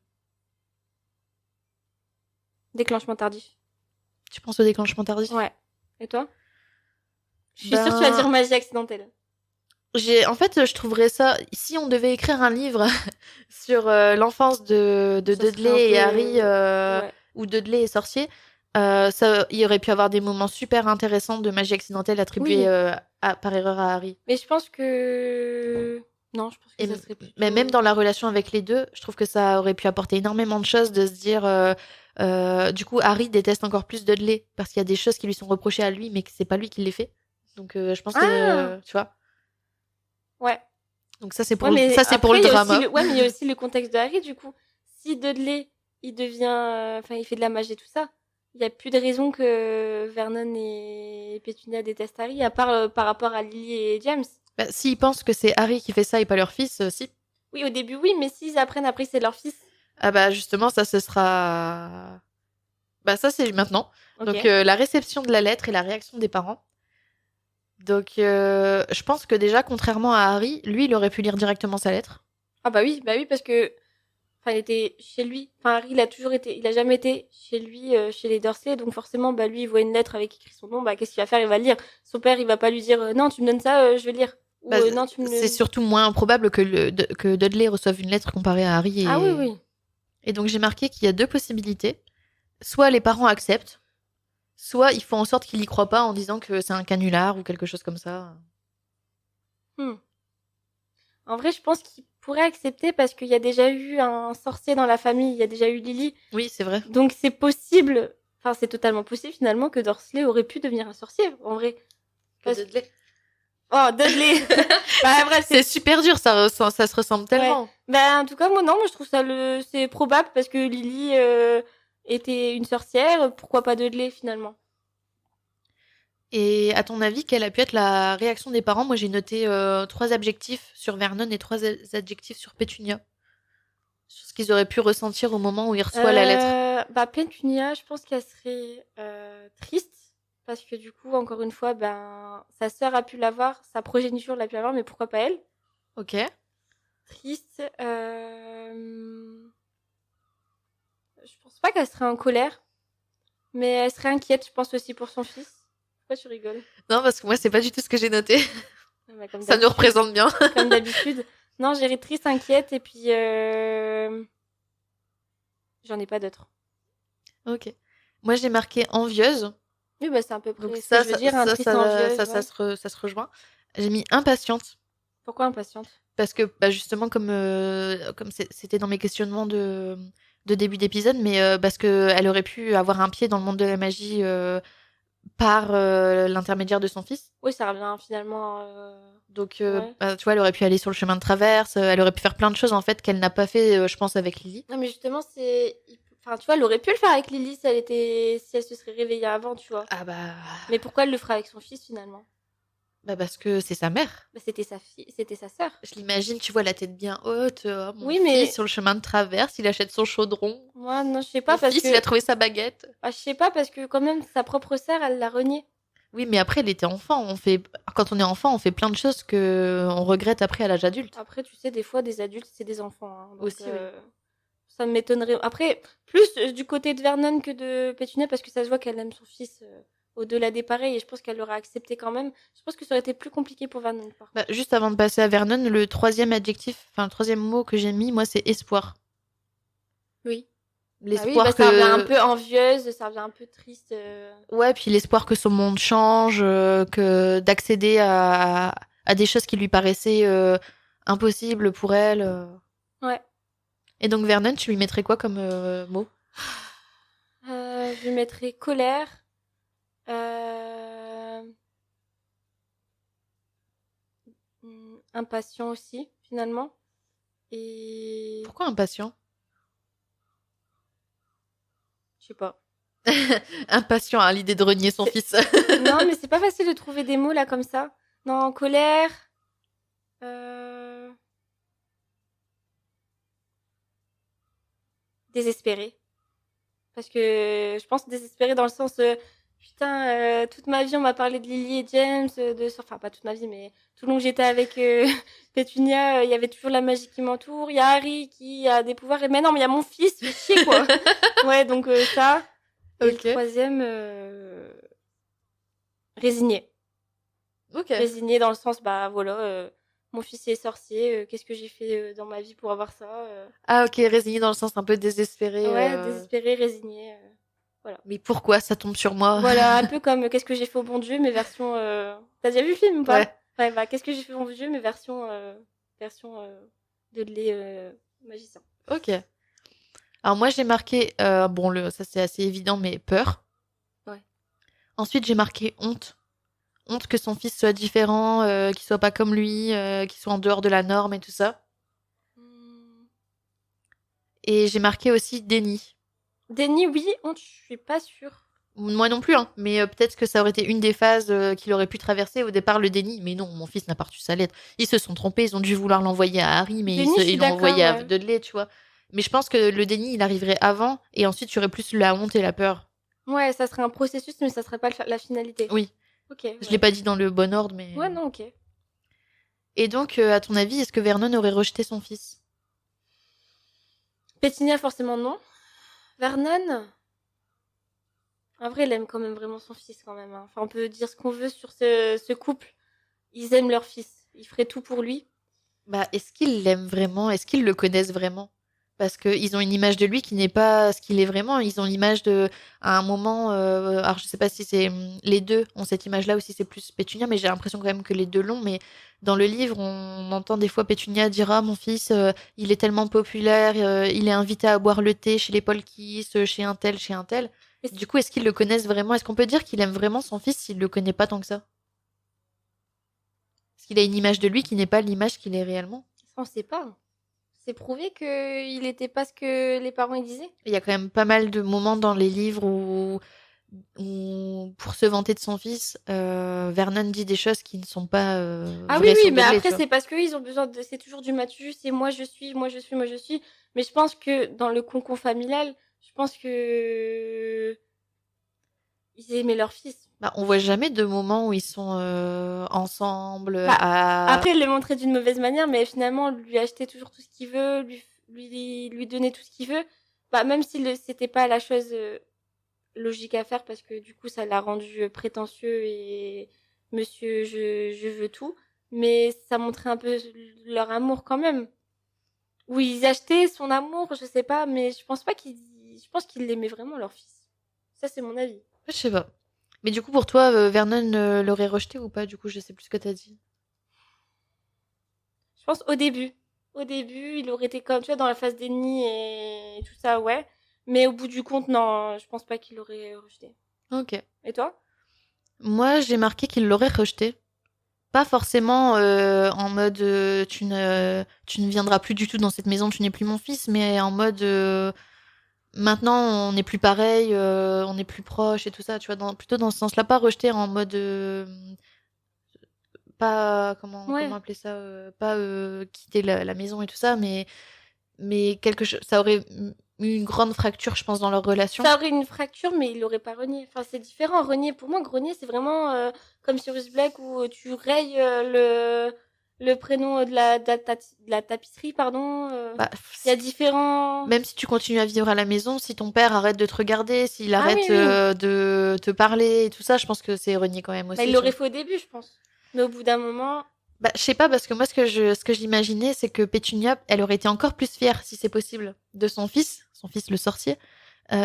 Déclenchement tardif. Tu penses au déclenchement tardif ? Ouais. Et toi ? Je suis sûre que tu vas dire magie accidentelle. En fait, je trouverais ça... Si on devait écrire un livre sur l'enfance de Dudley et Harry, où Dudley est sorcier, il aurait pu avoir des moments super intéressants de magie accidentelle attribués par erreur à Harry. Mais je pense que... Non, je pense que ça serait plutôt... Mais même dans la relation avec les deux, je trouve que ça aurait pu apporter énormément de choses de se dire... du coup, Harry déteste encore plus Dudley parce qu'il y a des choses qui lui sont reprochées à lui, mais que c'est pas lui qui les fait. Donc, je pense que... tu vois. Ouais. Donc ça c'est pour le drama. Ouais, mais il y a aussi le contexte de Harry du coup. Si Dudley il devient il fait de la magie et tout ça, il y a plus de raison que Vernon et Pétunia détestent Harry à part par rapport à Lily et James. Bah, s'ils pensent que c'est Harry qui fait ça et pas leur fils, si. Oui, au début oui, mais s'ils apprennent après que c'est leur fils. Ah bah justement ça ce sera ça c'est maintenant. Okay. Donc la réception de la lettre et la réaction des parents. Donc, je pense que déjà, contrairement à Harry, lui, il aurait pu lire directement sa lettre. Ah bah oui, parce que, il était chez lui. Harry, il a jamais été chez lui, chez les Dursley, donc forcément, lui, il voit une lettre avec écrit son nom, qu'est-ce qu'il va faire ? Il va le lire. Son père, il va pas lui dire, non, tu me donnes ça, je vais lire. Ou, non, tu me... C'est surtout moins improbable que Dudley reçoive une lettre comparée à Harry. Ah oui. Et donc, j'ai marqué qu'il y a 2 possibilités. Soit les parents acceptent, soit ils font en sorte qu'ils y croient pas en disant que c'est un canular ou quelque chose comme ça. En vrai, je pense qu'ils pourraient accepter parce qu'il y a déjà eu un sorcier dans la famille, il y a déjà eu Lily. Oui, c'est vrai. Donc c'est possible, c'est totalement possible finalement que Dursley aurait pu devenir un sorcier, en vrai. Dudley. Oh, Dudley. Bref, c'est super dur, ça se ressemble tellement. Ouais. En tout cas, moi je trouve ça c'est probable parce que Lily était une sorcière, pourquoi pas Dudley finalement. Et à ton avis, quelle a pu être la réaction des parents ? Moi, j'ai noté 3 adjectifs sur Vernon et 3 adjectifs sur Pétunia. Sur ce qu'ils auraient pu ressentir au moment où ils reçoivent la lettre. Pétunia, je pense qu'elle serait triste. Parce que du coup, encore une fois, sa sœur a pu l'avoir, sa progéniture l'a pu l'avoir, mais pourquoi pas elle ? Ok. Triste. Je pense pas qu'elle serait en colère. Mais elle serait inquiète, je pense aussi pour son fils. Pourquoi tu rigoles ? Non, parce que moi, c'est pas du tout ce que j'ai noté. Ça nous représente bien. Comme d'habitude. Non, j'irais triste, inquiète, et puis... J'en ai pas d'autres. Ok. Moi, j'ai marqué envieuse. Oui, c'est à peu près donc ce que je veux dire. Ça se rejoint. J'ai mis impatiente. Pourquoi impatiente ? Parce que justement, comme c'était dans mes questionnements de début d'épisode, mais parce qu'elle aurait pu avoir un pied dans le monde de la magie par l'intermédiaire de son fils. Oui, ça revient finalement... Donc, tu vois, elle aurait pu aller sur le chemin de traverse, elle aurait pu faire plein de choses, en fait, qu'elle n'a pas fait, je pense, avec Lily. Non, mais justement, c'est... Enfin, tu vois, elle aurait pu le faire avec Lily si elle se serait réveillée avant, tu vois. Ah bah... Mais pourquoi elle le fera avec son fils, finalement ? Parce que c'est sa mère. C'était sa fille, c'était sa sœur. Je l'imagine, tu vois, la tête bien haute, mon fils sur le chemin de traverse, il achète son chaudron. Moi, non, je sais pas, mon fils, il a trouvé sa baguette. Je sais pas, parce que quand même, sa propre sœur, elle l'a renié. Oui, mais après, elle était enfant. Quand on est enfant, on fait plein de choses que on regrette après à l'âge adulte. Après, tu sais, des fois, des adultes, c'est des enfants. Hein, donc, Aussi, oui. ça m'étonnerait. Après, plus du côté de Vernon que de Pétunia, parce que ça se voit qu'elle aime son fils au-delà des pareils, et je pense qu'elle l'aurait accepté quand même. Je pense que ça aurait été plus compliqué pour Vernon, par Bah, contre. juste avant de passer à Vernon, le troisième adjectif, enfin le troisième mot que j'ai mis, moi, c'est espoir. Oui. Bah oui, bah L'espoir ça revient un que, peu envieuse, ça revient un peu triste. ouais, puis l'espoir que son monde change, que d'accéder à des choses qui lui paraissaient impossibles pour elle. Ouais. Et donc Vernon, tu lui mettrais quoi comme mot? Je lui mettrais colère. Euh... Impatient aussi, finalement. Et... Pourquoi impatient? Je sais pas. Impatient à l'idée de renier son fils. Non, mais c'est pas facile de trouver des mots là comme ça. Non, colère. Euh... Désespéré. Parce que je pense désespéré dans le sens, putain, toute ma vie on m'a parlé de Lily et James, enfin pas toute ma vie, mais tout le long que j'étais avec Pétunia, il y avait toujours la magie qui m'entoure. Il y a Harry qui a des pouvoirs, et maintenant mais il y a mon fils, fais chier quoi. Ouais, donc ça. Et le Ok. troisième, résigné. Ok. Résigné dans le sens, bah voilà, mon fils est sorcier, qu'est-ce que j'ai fait dans ma vie pour avoir ça Ah ok, résigné dans le sens un peu désespéré. Ouais, désespéré, résigné. Voilà. Mais pourquoi ça tombe sur moi? Voilà, un peu comme Qu'est-ce que j'ai fait au bon Dieu, mais version. T'as déjà vu le film ou pas? Ouais. Ouais, bah Qu'est-ce que j'ai fait au bon Dieu, mais version de lait magicien. Ok. Alors moi j'ai marqué, bon ça c'est assez évident, mais peur. Ouais. Ensuite j'ai marqué honte. Honte que son fils soit différent, qu'il soit pas comme lui, qu'il soit en dehors de la norme et tout ça. Hmm. Et j'ai marqué aussi déni. Déni, oui, honte, je suis pas sûre. Moi non plus, hein, mais peut-être que ça aurait été une des phases qu'il aurait pu traverser au départ, le déni. Mais non, mon fils n'a pas reçu sa lettre. Ils se sont trompés, ils ont dû vouloir l'envoyer à Harry, mais Déni, je suis ils l'ont d'accord, envoyé à ouais. Dudley, tu vois. Mais je pense que le déni, il arriverait avant, et ensuite, il y aurait plus la honte et la peur. Ouais, ça serait un processus, mais ça serait pas la finalité. Oui, Ok, je l'ai ouais. pas dit dans le bon ordre, mais... Ouais, non, ok. Et donc, à ton avis, est-ce que Vernon aurait rejeté son fils? Pétunia, forcément, non. Vernon, en vrai, il aime quand même vraiment son fils, quand même. Hein. Enfin, on peut dire ce qu'on veut sur ce couple. Ils aiment leur fils. Ils feraient tout pour lui. Bah, est-ce qu'ils l'aiment vraiment? Est-ce qu'ils le connaissent vraiment? Parce qu'ils ont une image de lui qui n'est pas ce qu'il est vraiment. Ils ont l'image de, à un moment, alors je sais pas si c'est les deux ont cette image-là ou si c'est plus Pétunia, mais j'ai l'impression quand même que les deux l'ont. Mais dans le livre, on entend des fois Pétunia dire ah mon fils, il est tellement populaire, il est invité à boire le thé chez les Polkis, chez un tel, chez un tel. Mais Du coup, est-ce qu'ils le connaissent vraiment? Est-ce qu'on peut dire qu'il aime vraiment son fils s'il le connaît pas tant que ça? Parce qu'il a une image de lui qui n'est pas l'image qu'il est réellement. ça, on sait pas. C'est prouvé qu'il était pas ce que les parents ils disaient. Il y a quand même pas mal de moments dans les livres pour se vanter de son fils, Vernon dit des choses qui ne sont pas Ah oui, vraies oui, sur mais Dudley, tu après, vois. c'est parce qu'ils ont besoin de. C'est toujours du Mathieu, c'est moi je suis, moi je suis, moi je suis. Mais je pense que dans le concon familial, je pense que. Ils aimaient leur fils. Bah, on voit jamais de moments où ils sont ensemble Bah, à... après, il le montrait d'une mauvaise manière, mais finalement, lui acheter toujours tout ce qu'il veut, lui donner tout ce qu'il veut. Bah, même si c'était pas la chose logique à faire, parce que du coup, ça l'a rendu prétentieux et monsieur, je veux tout. Mais ça montrait un peu leur amour quand même. Ou ils achetaient son amour, je sais pas, mais je pense pas je pense qu'ils l'aimaient vraiment, leur fils. Ça, c'est mon avis. Je sais pas. Mais du coup, pour toi, Vernon l'aurait rejeté ou pas? Du coup, je sais plus ce que t'as dit. Je pense au début. Au début, il aurait été comme, tu vois, dans la phase déni et tout ça, ouais. Mais au bout du compte, non, je pense pas qu'il l'aurait rejeté. Ok. Et toi? Moi, j'ai marqué qu'il l'aurait rejeté. Pas forcément en mode tu ne viendras plus du tout dans cette maison, tu n'es plus mon fils, mais en mode maintenant on n'est plus pareil, on est plus proche et tout ça, tu vois, plutôt dans ce sens-là, pas rejeter en mode pas comment Ouais. appeler ça, pas quitter la maison et tout ça, mais quelque chose, ça aurait une grande fracture, je pense, dans leur relation. Ça aurait une fracture, mais il l'aurait pas renié. Enfin, c'est différent. Renier, pour moi, grenier, c'est vraiment comme Sirius Black où tu rayes le prénom de la tapisserie, pardon. Bah, Il y a différents... même si tu continues à vivre à la maison, si ton père arrête de te regarder, s'il Ah arrête oui, oui. de te parler et tout ça, je pense que c'est renier quand même aussi. Bah, il l'aurait fait au début, je pense. Mais au bout d'un moment... Bah, je sais pas, parce que moi, ce que j'imaginais, c'est que Pétunia, elle aurait été encore plus fière, si c'est possible, de son fils le sorcier.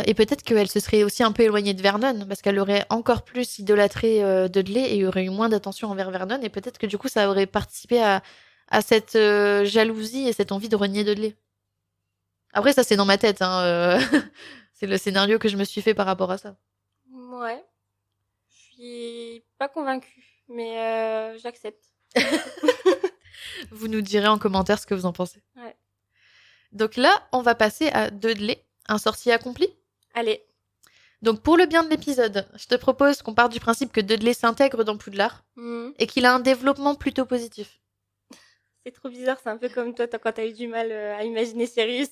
Et peut-être qu'elle se serait aussi un peu éloignée de Vernon, parce qu'elle aurait encore plus idolâtré Dudley et il aurait eu moins d'attention envers Vernon. Et peut-être que du coup, ça aurait participé à cette jalousie et cette envie de renier Dudley. Après, ça, c'est dans ma tête. Hein, c'est le scénario que je me suis fait par rapport à ça. Ouais. Je suis pas convaincue, mais j'accepte. Vous nous direz en commentaire ce que vous en pensez. Ouais. Donc là, on va passer à Dudley, un sorcier accompli. Allez. Donc pour le bien de l'épisode, je te propose qu'on parte du principe que Dudley s'intègre dans Poudlard et qu'il a un développement plutôt positif. C'est trop bizarre, c'est un peu comme toi quand t'as eu du mal à imaginer Sirius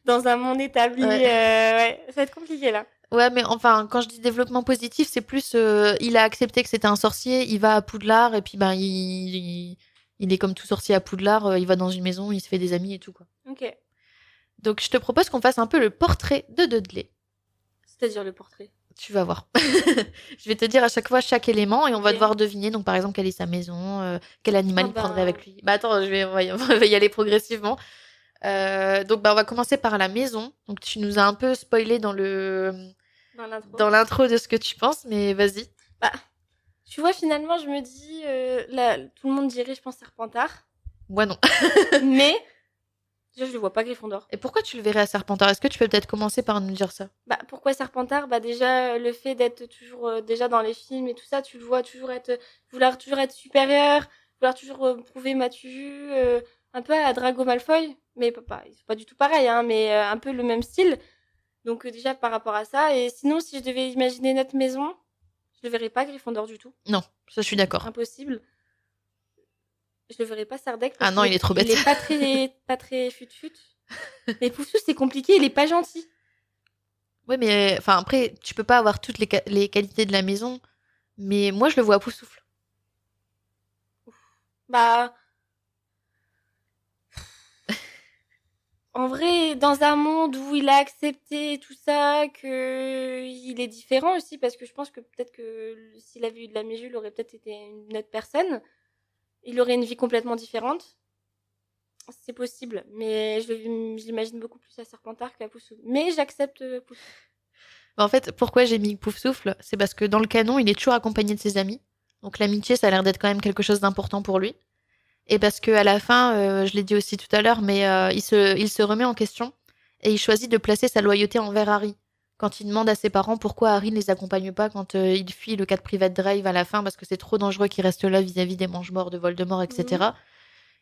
dans un monde établi. Ouais, ça va être compliqué là. Ouais, mais enfin, quand je dis développement positif, c'est plus il a accepté que c'était un sorcier, il va à Poudlard et puis ben il est comme tout sorcier à Poudlard, il va dans une maison, il se fait des amis et tout quoi. Ok. Donc je te propose qu'on fasse un peu le portrait de Dudley. C'est-à-dire le portrait. Tu vas voir. Je vais te dire à chaque fois chaque élément et on va devoir deviner. Donc par exemple, quelle est sa maison, quel animal il prendrait avec lui. Bah attends, on va y aller progressivement. Donc on va commencer par la maison. Donc tu nous as un peu spoilé dans l'intro de ce que tu penses, mais vas-y. Bah, tu vois, finalement, je me dis, là, tout le monde dirait, je pense, Serpentard. Moi non. Mais déjà, je le vois pas Gryffondor. Et pourquoi tu le verrais à Serpentard? Est-ce que tu peux peut-être commencer par nous dire ça? Bah pourquoi Serpentard? Bah déjà le fait d'être toujours déjà dans les films et tout ça, tu le vois vouloir toujours être supérieur, vouloir toujours prouver m'as-tu vu, un peu à Drago Malfoy, mais c'est pas du tout pareil, hein, mais un peu le même style. Donc déjà par rapport à ça, et sinon si je devais imaginer notre maison, je le verrais pas Gryffondor du tout. Non, ça je suis d'accord. Impossible. Je le verrais pas Sardec. Ah non, il est trop bête. Il est pas très fut-fut. Mais Poufsous c'est compliqué, il est pas gentil. Ouais, mais enfin après, tu peux pas avoir toutes les qualités de la maison, mais moi je le vois à Poufsouffle. Bah, en vrai, dans un monde où il a accepté tout ça, que il est différent aussi, parce que je pense que peut-être que s'il avait eu de la Méju, il aurait peut-être été une autre personne. Il aurait une vie complètement différente. C'est possible, mais je l'imagine beaucoup plus à Serpentard qu'à Poufsouffle. Mais j'accepte Poufsouffle. En fait, pourquoi j'ai mis Poufsouffle? C'est parce que dans le canon, il est toujours accompagné de ses amis. Donc l'amitié, ça a l'air d'être quand même quelque chose d'important pour lui. Et parce qu'à la fin, je l'ai dit aussi tout à l'heure, mais il se remet en question et il choisit de placer sa loyauté envers Harry. Quand il demande à ses parents pourquoi Harry ne les accompagne pas quand il fuit le 4 Private Drive à la fin, parce que c'est trop dangereux qu'il reste là vis-à-vis des Mange-Morts de Voldemort, etc.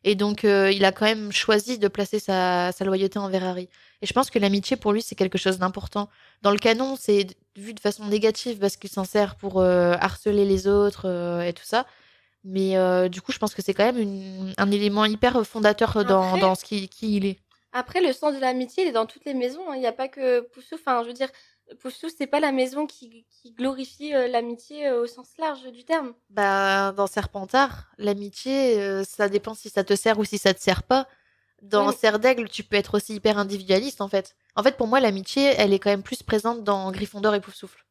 Et donc, il a quand même choisi de placer sa loyauté envers Harry. Et je pense que l'amitié, pour lui, c'est quelque chose d'important. Dans le canon, c'est vu de façon négative parce qu'il s'en sert pour harceler les autres et tout ça. Mais du coup, je pense que c'est quand même un élément hyper fondateur dans ce qui il est. Après, le sens de l'amitié, il est dans toutes les maisons. Il n'y a pas que Poufsouffle. Enfin, je veux dire, Poufsouffle, c'est pas la maison qui glorifie l'amitié au sens large du terme. Bah, dans Serpentard, l'amitié, ça dépend si ça te sert ou si ça te sert pas. Dans Serre d'Aigle, tu peux être aussi hyper individualiste, en fait. En fait, pour moi, l'amitié, elle est quand même plus présente dans Gryffondor et Poufsouffle.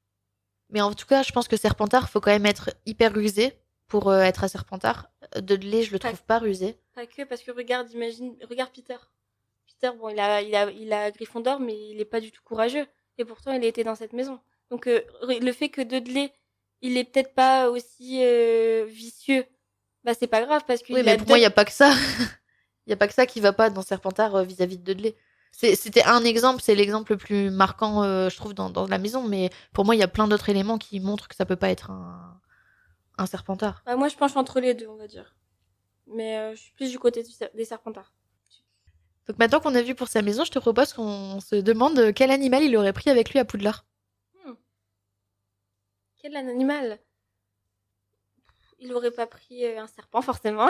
Mais en tout cas, je pense que Serpentard, faut quand même être hyper rusé pour être à Serpentard. Dudley, je le trouve pas rusé. Pas que, parce que regarde Peter. Peter, bon, il a Gryffondor, mais il est pas du tout courageux. Et pourtant, il a été dans cette maison. Donc, le fait que Dudley, il est peut-être pas aussi vicieux, bah c'est pas grave, parce que... Oui, mais pour moi, il y a pas que ça. Il y a pas que ça qui va pas dans Serpentard vis-à-vis de Dudley. C'était un exemple, c'est l'exemple le plus marquant, je trouve, dans la maison. Mais pour moi, il y a plein d'autres éléments qui montrent que ça peut pas être un Serpentard. Bah, moi, je penche entre les deux, on va dire. Mais je suis plus du côté des Serpentards. Donc maintenant qu'on a vu pour sa maison, je te propose qu'on se demande quel animal il aurait pris avec lui à Poudlard. Quel animal? Il aurait pas pris un serpent, forcément.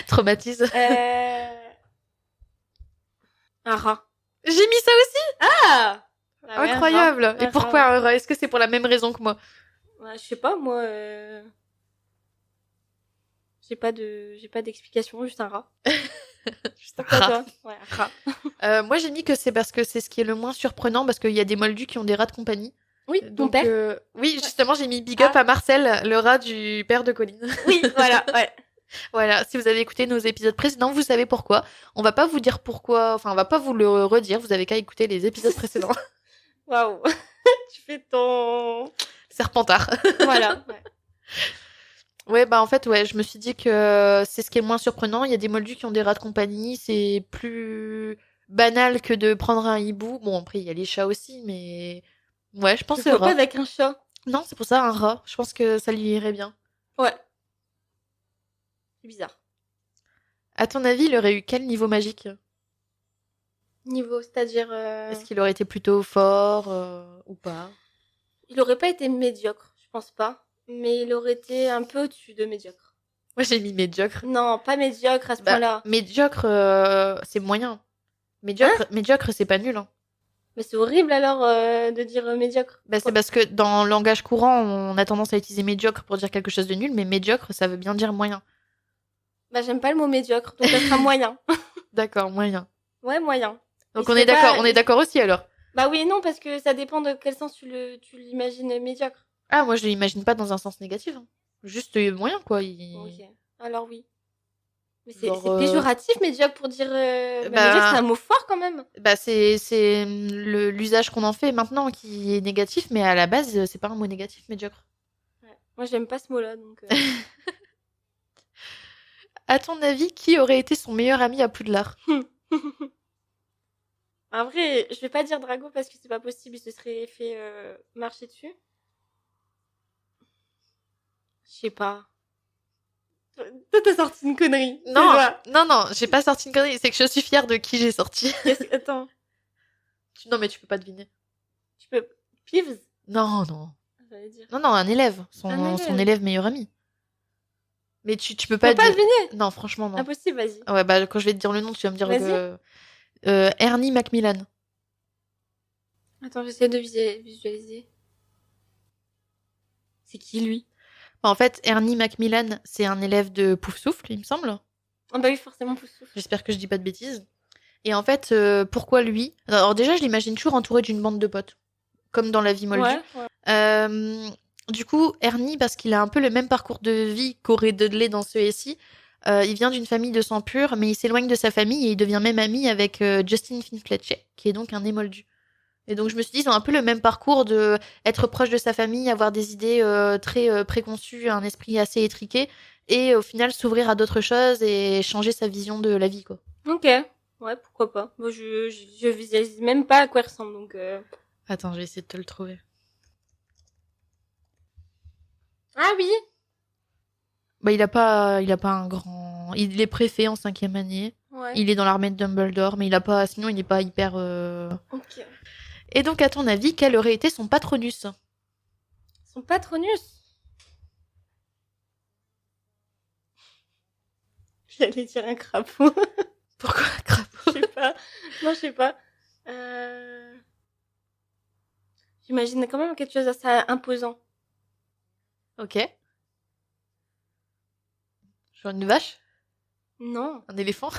Traumatise. Un rat. J'ai mis ça aussi. Ah ouais, Incroyable. rat. Et Ouais, pourquoi rat, un rat? Est-ce que c'est pour la même raison que moi? ouais, je sais pas, moi. J'ai pas d'explication, juste un rat. Juste un Pourquoi rat. toi? Ouais, un rat. Moi, j'ai mis que c'est parce que c'est ce qui est le moins surprenant, parce qu'il y a des moldus qui ont des rats de compagnie. Oui, ton Donc, père. oui, justement, j'ai mis big up à Marcel, le rat du père de Colline. Oui, voilà, ouais. Voilà, si vous avez écouté nos épisodes précédents, vous savez pourquoi. On va pas vous dire pourquoi, enfin, on va pas vous le redire, vous avez qu'à écouter les épisodes précédents. Waouh. Tu fais ton... Serpentard. Voilà, ouais. Ouais, bah en fait, ouais, je me suis dit que c'est ce qui est le moins surprenant. Il y a des moldus qui ont des rats de compagnie, c'est plus banal que de prendre un hibou. Bon, après, il y a les chats aussi, mais ouais, je pense que c'est le Pourquoi pas rat. avec un chat? Non, c'est pour ça, un rat. Je pense que ça lui irait bien. Ouais. C'est bizarre. À ton avis, il aurait eu quel niveau magique? Niveau, c'est-à-dire... Est-ce qu'il aurait été plutôt fort ou pas? Il aurait pas été médiocre, je pense pas. Mais il aurait été un peu au-dessus de médiocre. Moi, j'ai mis médiocre. Non, pas médiocre à ce Bah, point-là. médiocre, c'est moyen. Hein? Médiocre, c'est pas nul, hein. Mais c'est horrible alors de dire médiocre. Bah, c'est parce que dans le langage courant, on a tendance à utiliser médiocre pour dire quelque chose de nul, mais médiocre, ça veut bien dire moyen. Bah j'aime pas le mot médiocre, donc ça sera moyen. D'accord, moyen. Ouais, moyen. Donc Il on serait est d'accord, pas- on est d'accord aussi alors. Bah oui et non, parce que ça dépend de quel sens tu l'imagines médiocre. Ah, moi je l'imagine pas dans un sens négatif, hein. Juste moyen quoi. Ok, alors oui. Mais Genre, c'est péjoratif médiocre pour dire... Bah, bah, médiocre c'est un mot fort quand même. bah c'est l'usage qu'on en fait maintenant qui est négatif, mais à la base c'est pas un mot négatif médiocre. Ouais. Moi j'aime pas ce mot-là, donc... À ton avis, qui aurait été son meilleur ami à Poudlard? En vrai, je vais pas dire Drago parce que c'est pas possible, il se serait fait marcher dessus. Je sais pas. Toi, t'as sorti une connerie. Non, non, j'ai pas sorti une connerie, c'est que je suis fière de qui j'ai sorti. Attends, Non, mais tu peux pas deviner. tu peux... Peeves? Non, non. J'allais dire. Non, un élève. Un Son élève. élève meilleur ami. Mais tu peux Tu pas peux pas deviner? Non, franchement, non. Impossible, vas-y. Ouais, bah, quand je vais te dire le nom, tu vas me dire Vas-y. que... Ernie Macmillan. Attends, j'essaie de visualiser. C'est qui, lui? En fait, Ernie Macmillan, c'est un élève de Poufsouffle, il me semble. Ah bah oui, forcément, Poufsouffle. J'espère que je dis pas de bêtises. Et en fait, pourquoi lui? Alors déjà, je l'imagine toujours entouré d'une bande de potes. Comme dans la vie moldue. Ouais. Du coup, Ernie, parce qu'il a un peu le même parcours de vie qu'Auré Dudley dans ce SI, il vient d'une famille de sang pur, mais il s'éloigne de sa famille et il devient même ami avec Justin Finfletcher, qui est donc un émoldu. Et donc je me suis dit, ils ont un peu le même parcours de être proche de sa famille, avoir des idées très préconçues, un esprit assez étriqué, et au final s'ouvrir à d'autres choses et changer sa vision de la vie, quoi. Ok. Ouais, pourquoi pas. Moi, je visualise même pas à quoi il ressemble, donc... Attends, je vais essayer de te le trouver. Ah oui. Bah, il a pas un grand... Il est préfet en 5e année. Ouais. Il est dans l'armée de Dumbledore, mais il a pas... Sinon, il n'est pas hyper... Ok. Et donc, à ton avis, quel aurait été son patronus? Son patronus. J'allais dire un crapaud. Pourquoi un crapaud? Je sais pas. Non, je sais pas. J'imagine quand même quelque chose d'assez imposant. Ok. Genre une vache? Non. Un éléphant?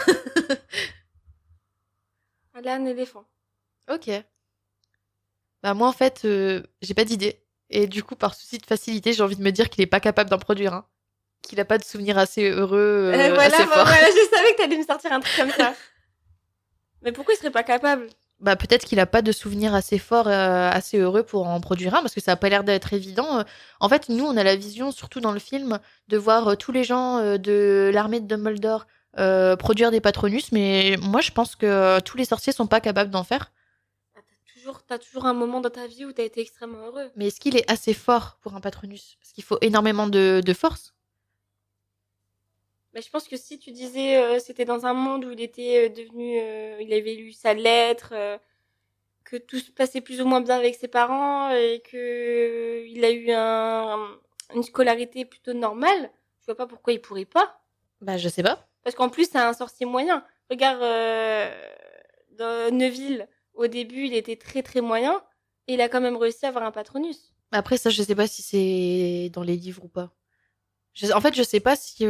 Elle a un éléphant. Ok. Bah moi en fait, j'ai pas d'idée. Et du coup, par souci de facilité, j'ai envie de me dire qu'il est pas capable d'en produire un. Qu'il a pas de souvenirs assez heureux, assez forts. Voilà, je savais que t'allais me sortir un truc comme ça. Mais pourquoi il serait pas capable? Bah peut-être qu'il a pas de souvenirs assez forts, assez heureux pour en produire un, parce que ça a pas l'air d'être évident. En fait, nous, on a la vision, surtout dans le film, de voir tous les gens de l'armée de Dumbledore produire des patronus, mais moi, je pense que tous les sorciers sont pas capables d'en faire. T'as toujours un moment dans ta vie où t'as été extrêmement heureux. Mais est-ce qu'il est assez fort pour un patronus? Parce qu'il faut énormément de force. Mais je pense que si tu disais c'était dans un monde où il était devenu, il avait lu sa lettre, que tout se passait plus ou moins bien avec ses parents et que il a eu une scolarité plutôt normale, je vois pas pourquoi il pourrait pas. Bah je sais pas. Parce qu'en plus c'est un sorcier moyen. Regarde Neville, au début, il était très très moyen, et il a quand même réussi à avoir un Patronus. Après, ça, je sais pas si c'est dans les livres ou pas. En fait, je sais pas si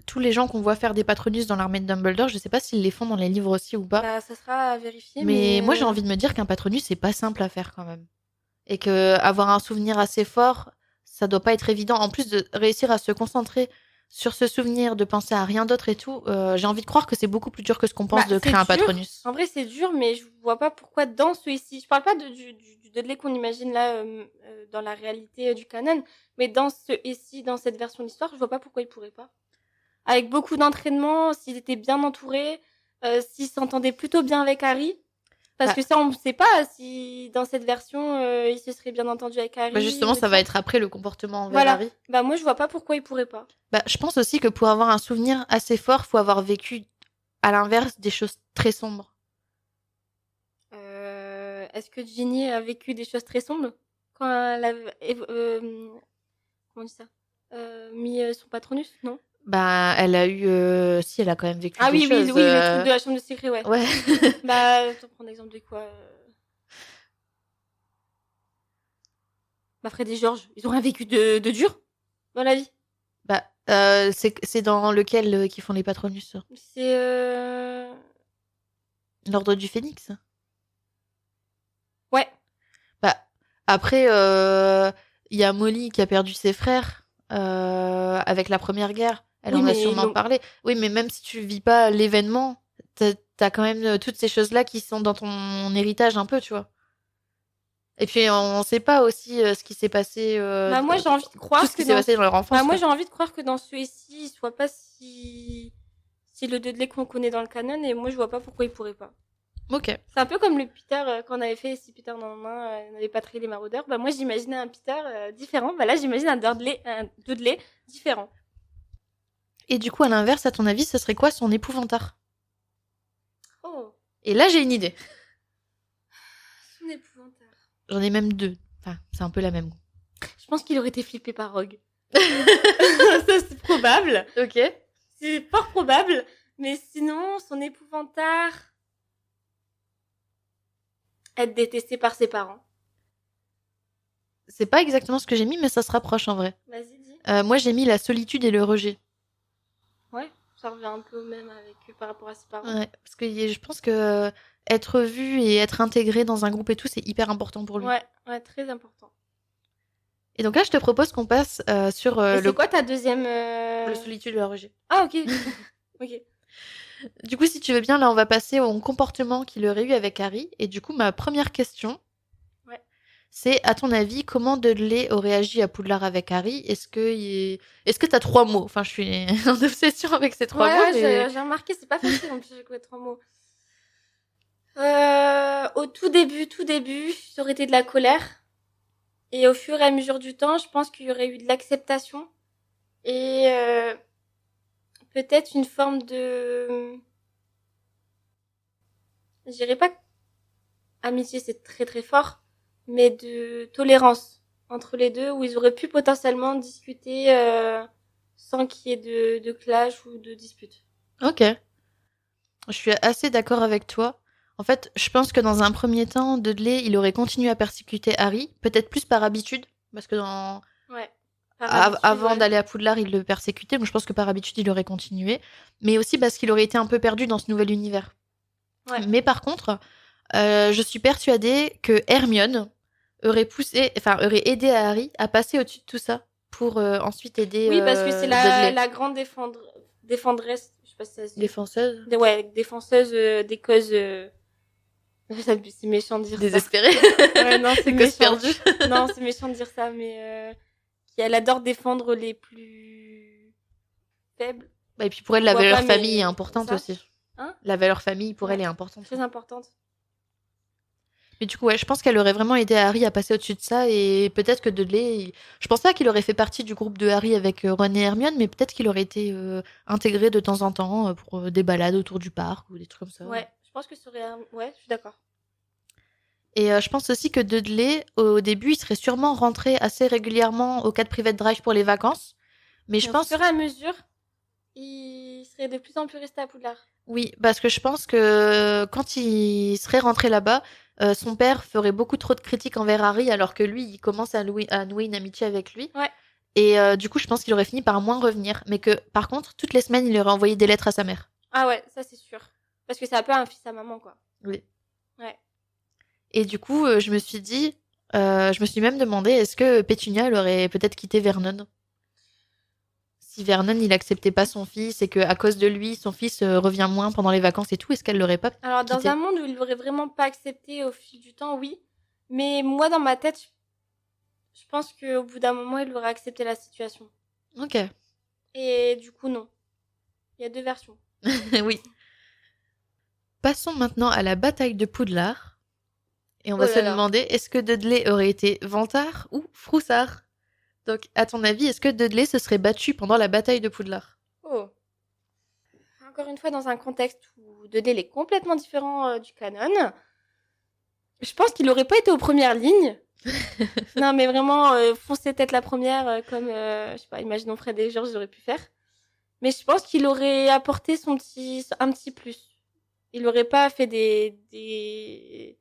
tous les gens qu'on voit faire des Patronus dans l'armée de Dumbledore, je sais pas s'ils les font dans les livres aussi ou pas. Bah, ça sera à vérifier, Mais moi, j'ai envie de me dire qu'un Patronus, c'est pas simple à faire quand même. Et que avoir un souvenir assez fort, ça doit pas être évident. En plus de réussir à se concentrer sur ce souvenir, de penser à rien d'autre et tout, j'ai envie de croire que c'est beaucoup plus dur que ce qu'on pense de créer un Patronus. En vrai, c'est dur, mais je vois pas pourquoi dans celui-ci. Je parle pas du Dudley qu'on imagine là dans la réalité du canon, mais dans celui-ci, dans cette version de l'histoire, je vois pas pourquoi il pourrait pas. Avec beaucoup d'entraînement, s'il était bien entouré, s'il s'entendait plutôt bien avec Harry. Parce que ça, on ne sait pas si dans cette version, il se serait bien entendu avec Harry. Bah justement, ça va être après le comportement envers Harry. Bah moi, je vois pas pourquoi il pourrait pas. Bah, je pense aussi que pour avoir un souvenir assez fort, faut avoir vécu, à l'inverse, des choses très sombres. Est-ce que Ginny a vécu des choses très sombres quand elle a comment on dit ça mis son Patronus, non? Bah, elle a eu... Si, elle a quand même vécu des choses. Oui, le truc de la chambre de secret, ouais. Ouais. Bah, tu prends l'exemple de quoi Bah, Fred et George, ils ont rien vécu de dur dans la vie. Bah, c'est dans lequel qu'ils font les Patronus? C'est... L'Ordre du Phénix? Ouais. Bah, après, y a Molly qui a perdu ses frères avec la Première Guerre. Elle en a sûrement parlé. Oui, mais même si tu vis pas l'événement, t'as quand même toutes ces choses-là qui sont dans ton héritage un peu, tu vois. Et puis, on sait pas aussi ce qui s'est passé... bah, moi, j'ai envie de croire tout ce qui s'est passé dans leur enfance. Bah, moi, j'ai envie de croire que dans celui-ci, il soit pas si le Dudley qu'on connaît dans le canon, et moi, je vois pas pourquoi il pourrait pas. Ok. C'est un peu comme le Peter qu'on avait fait, si Peter dans la main n'avait pas trahi les maraudeurs. Bah, moi, j'imaginais un Peter différent. Bah, là, j'imagine un Dudley différent. Et du coup, à l'inverse, à ton avis, ce serait quoi son épouvantard? Oh. Et là, j'ai une idée. Son épouvantard. J'en ai même deux. Enfin, c'est un peu la même. Je pense qu'il aurait été flippé par Rogue. Ça, c'est probable. Ok. C'est fort probable. Mais sinon, son épouvantard... être détesté par ses parents. C'est pas exactement ce que j'ai mis, mais ça se rapproche en vrai. Vas-y, dis. Moi, j'ai mis la solitude et le rejet. Ouais, ça revient un peu même par rapport à ses parents. Ouais, parce que je pense que être vu et être intégré dans un groupe et tout, c'est hyper important pour lui. Ouais, très important. Et donc là, je te propose qu'on passe sur c'est quoi ta deuxième le solitude et le rejet. Ah, ok. Ok. Du coup, si tu veux bien, là, on va passer au comportement qu'il aurait eu avec Harry. Et du coup, ma première question, c'est, à ton avis, comment Dudley aurait agi à Poudlard avec Harry? Est-ce que t'as 3 mots? Enfin, je suis en obsession avec ces 3 mots. Ouais, j'ai remarqué, c'est pas facile en plus avec les 3 mots. Au tout début, ça aurait été de la colère. Et au fur et à mesure du temps, je pense qu'il y aurait eu de l'acceptation. Et peut-être une forme de... Je dirais pas amitié, c'est très très fort, mais de tolérance entre les deux, où ils auraient pu potentiellement discuter sans qu'il y ait de clash ou de dispute. Ok. Je suis assez d'accord avec toi. En fait, je pense que dans un premier temps, Dudley, il aurait continué à persécuter Harry, peut-être plus par habitude, parce que avant d'aller à Poudlard, il le persécutait, donc je pense que par habitude, il aurait continué, mais aussi parce qu'il aurait été un peu perdu dans ce nouvel univers. Ouais. Mais par contre, je suis persuadée que Hermione aurait aidé Harry à passer au-dessus de tout ça pour ensuite aider. Oui, parce que c'est la grande défendresse. Je sais pas si ça se dit. Défenseuse. Défenseuse des causes. C'est méchant de dire désespérée. Ça. Ouais, non, c'est méchant. Perdu. Non, c'est méchant de dire ça, mais elle adore défendre les plus faibles. Bah, et puis pour elle, la valeur famille est importante aussi. Hein, la valeur famille pour elle est importante. Très importante. Mais du coup, ouais, je pense qu'elle aurait vraiment aidé Harry à passer au-dessus de ça, et peut-être que Dudley, je pense pas qu'il aurait fait partie du groupe de Harry avec Ron et Hermione, mais peut-être qu'il aurait été intégré de temps en temps pour des balades autour du parc ou des trucs comme ça. Ouais, je pense que ça aurait... Ouais, je suis d'accord. Et je pense aussi que Dudley, au début, il serait sûrement rentré assez régulièrement au 4 Private Drive pour les vacances, mais je pense... Au fur et à mesure, il serait de plus en plus resté à Poudlard. Oui, parce que je pense que quand il serait rentré là-bas, son père ferait beaucoup trop de critiques envers Harry, alors que lui, il commence à nouer une amitié avec lui. Ouais. Et du coup, je pense qu'il aurait fini par moins revenir. Mais que, par contre, toutes les semaines, il aurait envoyé des lettres à sa mère. Ah ouais, ça c'est sûr. Parce que c'est un peu un fils à maman, quoi. Oui. Ouais. Et du coup, je me suis dit, je me suis même demandé, est-ce que Pétunia, elle aurait peut-être quitté Vernon? Si Vernon, il acceptait pas son fils et que à cause de lui, son fils revient moins pendant les vacances et tout, est-ce qu'elle l'aurait pas Alors, dans quitté? un monde où il l'aurait vraiment pas accepté au fil du temps, oui. Mais moi, dans ma tête, je pense qu'au bout d'un moment, il aurait accepté la situation. Ok. Et du coup, non. Il y a deux versions. Oui. Passons maintenant à la bataille de Poudlard. Et on Oh va se là là. demander, est-ce que Dudley aurait été Vantard ou Froussard? Donc, à ton avis, est-ce que Dudley se serait battu pendant la bataille de Poudlard? Oh. Encore une fois, dans un contexte où Dudley est complètement différent du canon, je pense qu'il n'aurait pas été aux premières lignes. Non, mais vraiment, foncer tête la première, comme, je sais pas, imaginons Fred et George auraient pu faire. Mais je pense qu'il aurait apporté un petit plus. Il aurait pas fait des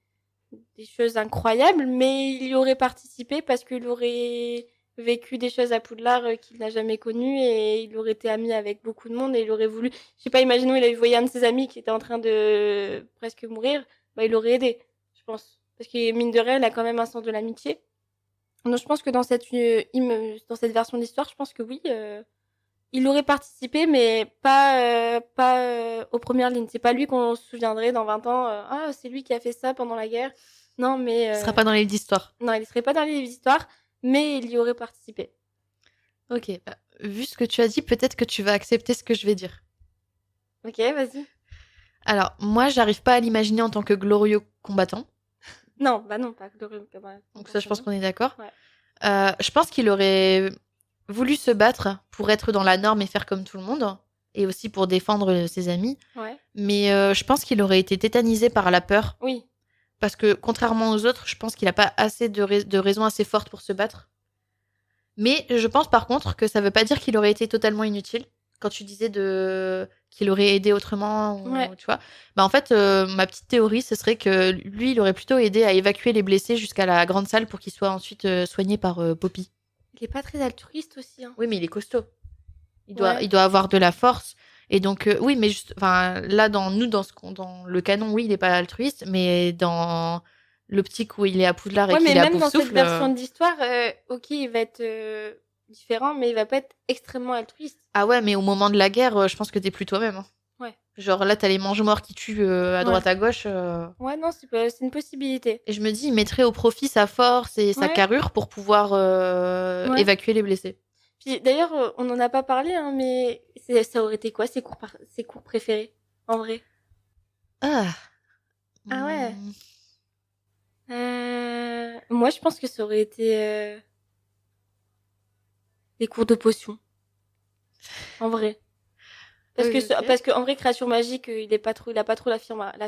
choses incroyables, mais il y aurait participé parce qu'il aurait vécu des choses à Poudlard qu'il n'a jamais connues et il aurait été ami avec beaucoup de monde et il aurait voulu, je sais pas, imaginons il avait voyé un de ses amis qui était en train de presque mourir, bah il aurait aidé, je pense. Parce que mine de rien, il a quand même un sens de l'amitié. Donc je pense que dans cette version de l'histoire, je pense que oui, il aurait participé, mais pas aux premières lignes. C'est pas lui qu'on se souviendrait dans 20 ans. Ah, c'est lui qui a fait ça pendant la guerre. Non, mais... Il sera pas dans les livres d'histoire. Non, il serait pas dans les histoires, mais il y aurait participé. Ok. Vu ce que tu as dit, peut-être que tu vas accepter ce que je vais dire. Ok, vas-y. Alors, moi, j'arrive pas à l'imaginer en tant que glorieux combattant. Non, bah non, pas glorieux. Donc ça, je pense qu'on est d'accord. Ouais. Je pense qu'il aurait voulu se battre pour être dans la norme et faire comme tout le monde, et aussi pour défendre ses amis. Ouais. Mais je pense qu'il aurait été tétanisé par la peur. Oui. Parce que, contrairement aux autres, je pense qu'il n'a pas assez de raisons assez fortes pour se battre. Mais je pense par contre que ça veut pas dire qu'il aurait été totalement inutile. Quand tu disais qu'il aurait aidé autrement, Ouais. tu vois. Bah en fait, ma petite théorie, ce serait que lui, il aurait plutôt aidé à évacuer les blessés jusqu'à la grande salle pour qu'ils soient ensuite soignés par Poppy. Il est pas très altruiste aussi. Hein. Oui, mais il est costaud. Ouais. Il doit avoir de la force. Et donc, oui, mais juste, enfin, là, dans le canon, oui, il est pas altruiste, mais dans l'optique où il est à Poudlard et Ouais, mais qu'il est à même dans cette Poufsouffle. version de l'histoire, ok, il va être différent, mais il va pas être extrêmement altruiste. Ah ouais, mais au moment de la guerre, je pense que t'es plus toi-même. Hein. Ouais. Genre là, t'as les mange-morts qui tuent à droite à gauche. Ouais, non, c'est une possibilité. Et je me dis, il mettrait au profit sa force et sa Ouais. carrure pour pouvoir Ouais. évacuer les blessés. Puis d'ailleurs, on n'en a pas parlé, hein, mais ça aurait été quoi ses cours préférés, en vrai? Ah. Ah ouais. Moi, je pense que ça aurait été des cours de potions. En vrai. Parce Oui, ok. parce que en vrai, créature magique, il a pas trop la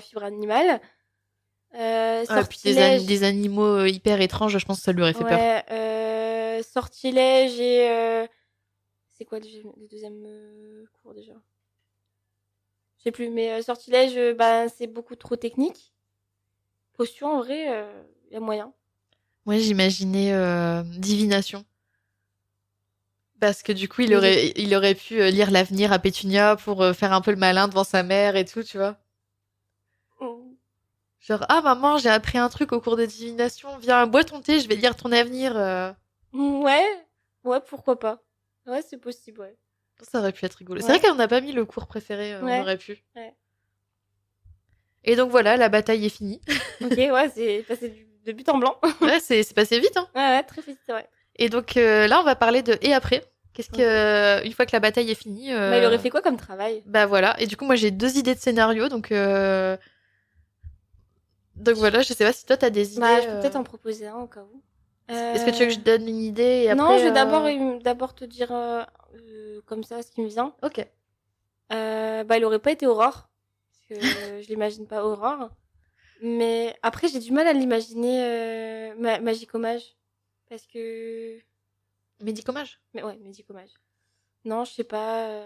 fibre animale. Ah, puis Sortilège. des animaux hyper étranges, je pense que ça lui aurait fait peur. Ouais, sortilège et c'est quoi le deuxième cours déjà? Je sais plus, mais sortilège, bah, c'est beaucoup trop technique. Potion, en vrai, il y a moyen. Moi, j'imaginais divination. Parce que du coup, il aurait pu lire l'avenir à Pétunia pour faire un peu le malin devant sa mère et tout, tu vois. Genre, ah maman, j'ai appris un truc au cours de divination. Viens, bois ton thé, je vais lire ton avenir. Ouais, pourquoi pas. Ouais, c'est possible, ouais. Ça aurait pu être rigolo. Ouais. C'est vrai qu'on n'a pas mis le cours préféré, Ouais. on aurait pu. Ouais. Et donc voilà, la bataille est finie. Ok, ouais, c'est passé de but en blanc. Ouais, c'est passé vite, hein. Ouais, très vite, c'est vrai. Et donc là, on va parler de et après. Qu'est-ce que une fois que la bataille est finie Bah, il aurait fait quoi comme travail? Bah voilà. Et du coup, moi j'ai 2 idées de scénario, donc voilà. Je sais pas si toi t'as des idées. Bah, je peux peut-être en proposer un au cas où. Est-ce que tu veux que je donne une idée et après Non, je vais d'abord te dire comme ça ce qui me vient. Ok. Bah, il aurait pas été Aurore parce que je l'imagine pas Aurore. Mais après, j'ai du mal à l'imaginer Magicomage parce que Médicomage. mais ouais, Magicomage. Non, je sais pas.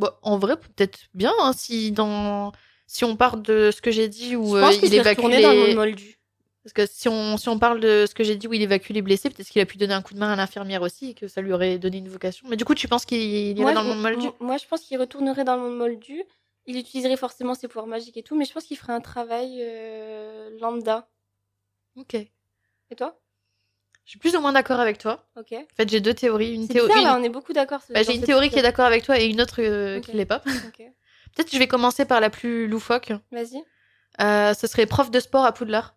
Bon, en vrai, peut-être bien, hein, si on part de ce que j'ai dit où Je pense qu'il il s'est évacue retourné dans le monde moldu. Parce que si on parle de ce que j'ai dit où il évacue les blessés, peut-être qu'il a pu donner un coup de main à l'infirmière aussi et que ça lui aurait donné une vocation. Mais du coup, tu penses qu'il irait dans le monde moldu? Moi, je pense qu'il retournerait dans le monde moldu. Il utiliserait forcément ses pouvoirs magiques et tout, mais je pense qu'il ferait un travail lambda. Ok. Et toi? Je suis plus ou moins d'accord avec toi. Ok. En fait, j'ai deux théories. C'est bizarre, là, on est beaucoup d'accord. J'ai une théorie qui est d'accord avec toi et une autre qui l'est pas. Ok. Peut-être que je vais commencer par la plus loufoque. Vas-y. Ce serait prof de sport à Poudlard.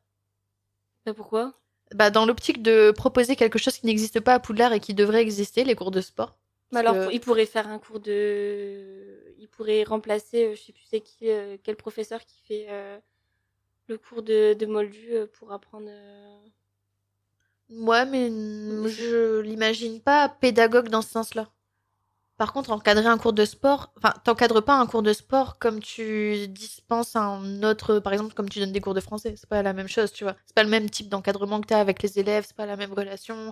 Bah pourquoi? Bah, dans l'optique de proposer quelque chose qui n'existe pas à Poudlard et qui devrait exister, les cours de sport. Bah alors, il pourrait faire un cours de... Il pourrait remplacer, je sais plus c'est qui, quel professeur qui fait le cours de Moldu pour apprendre... Ouais, mais je l'imagine pas pédagogue dans ce sens-là. Par contre, encadrer un cours de sport, enfin, t'encadres pas un cours de sport comme tu dispenses un autre, par exemple, comme tu donnes des cours de français. C'est pas la même chose, tu vois. C'est pas le même type d'encadrement que t'as avec les élèves, c'est pas la même relation.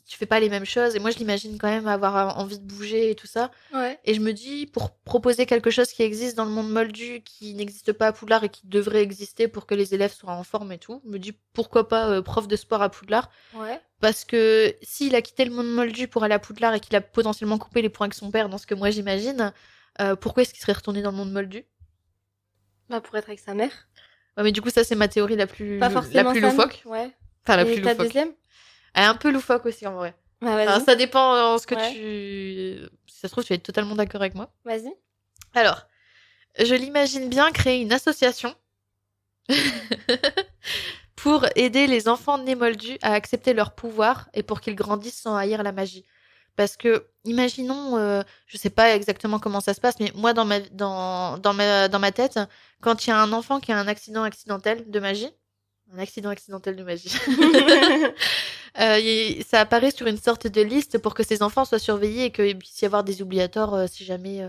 Tu fais pas les mêmes choses. Et moi, je l'imagine quand même avoir envie de bouger et tout ça. Ouais. Et je me dis, pour proposer quelque chose qui existe dans le monde moldu, qui n'existe pas à Poudlard et qui devrait exister pour que les élèves soient en forme et tout, je me dis, pourquoi pas prof de sport à Poudlard? Ouais. Parce que s'il a quitté le monde moldu pour aller à Poudlard et qu'il a potentiellement coupé les points avec son père, dans ce que moi j'imagine, pourquoi est-ce qu'il serait retourné dans le monde moldu? Bah pour être avec sa mère. Ouais, mais du coup, ça, c'est ma théorie la plus loufoque. Ouais. Enfin, la Et plus ta loufoque. deuxième? Elle est un peu loufoque aussi, en vrai. Bah vas-y. Alors, ça dépend de ce que Ouais. Si ça se trouve, tu vas être totalement d'accord avec moi. Vas-y. Alors, je l'imagine bien créer une association pour aider les enfants nés moldus à accepter leur pouvoir et pour qu'ils grandissent sans haïr la magie. Parce que, imaginons, je sais pas exactement comment ça se passe, mais moi, dans ma tête, quand il y a un enfant qui a un accident accidentel de magie, ça apparaît sur une sorte de liste pour que ces enfants soient surveillés et qu'il puisse y avoir des oubliators si jamais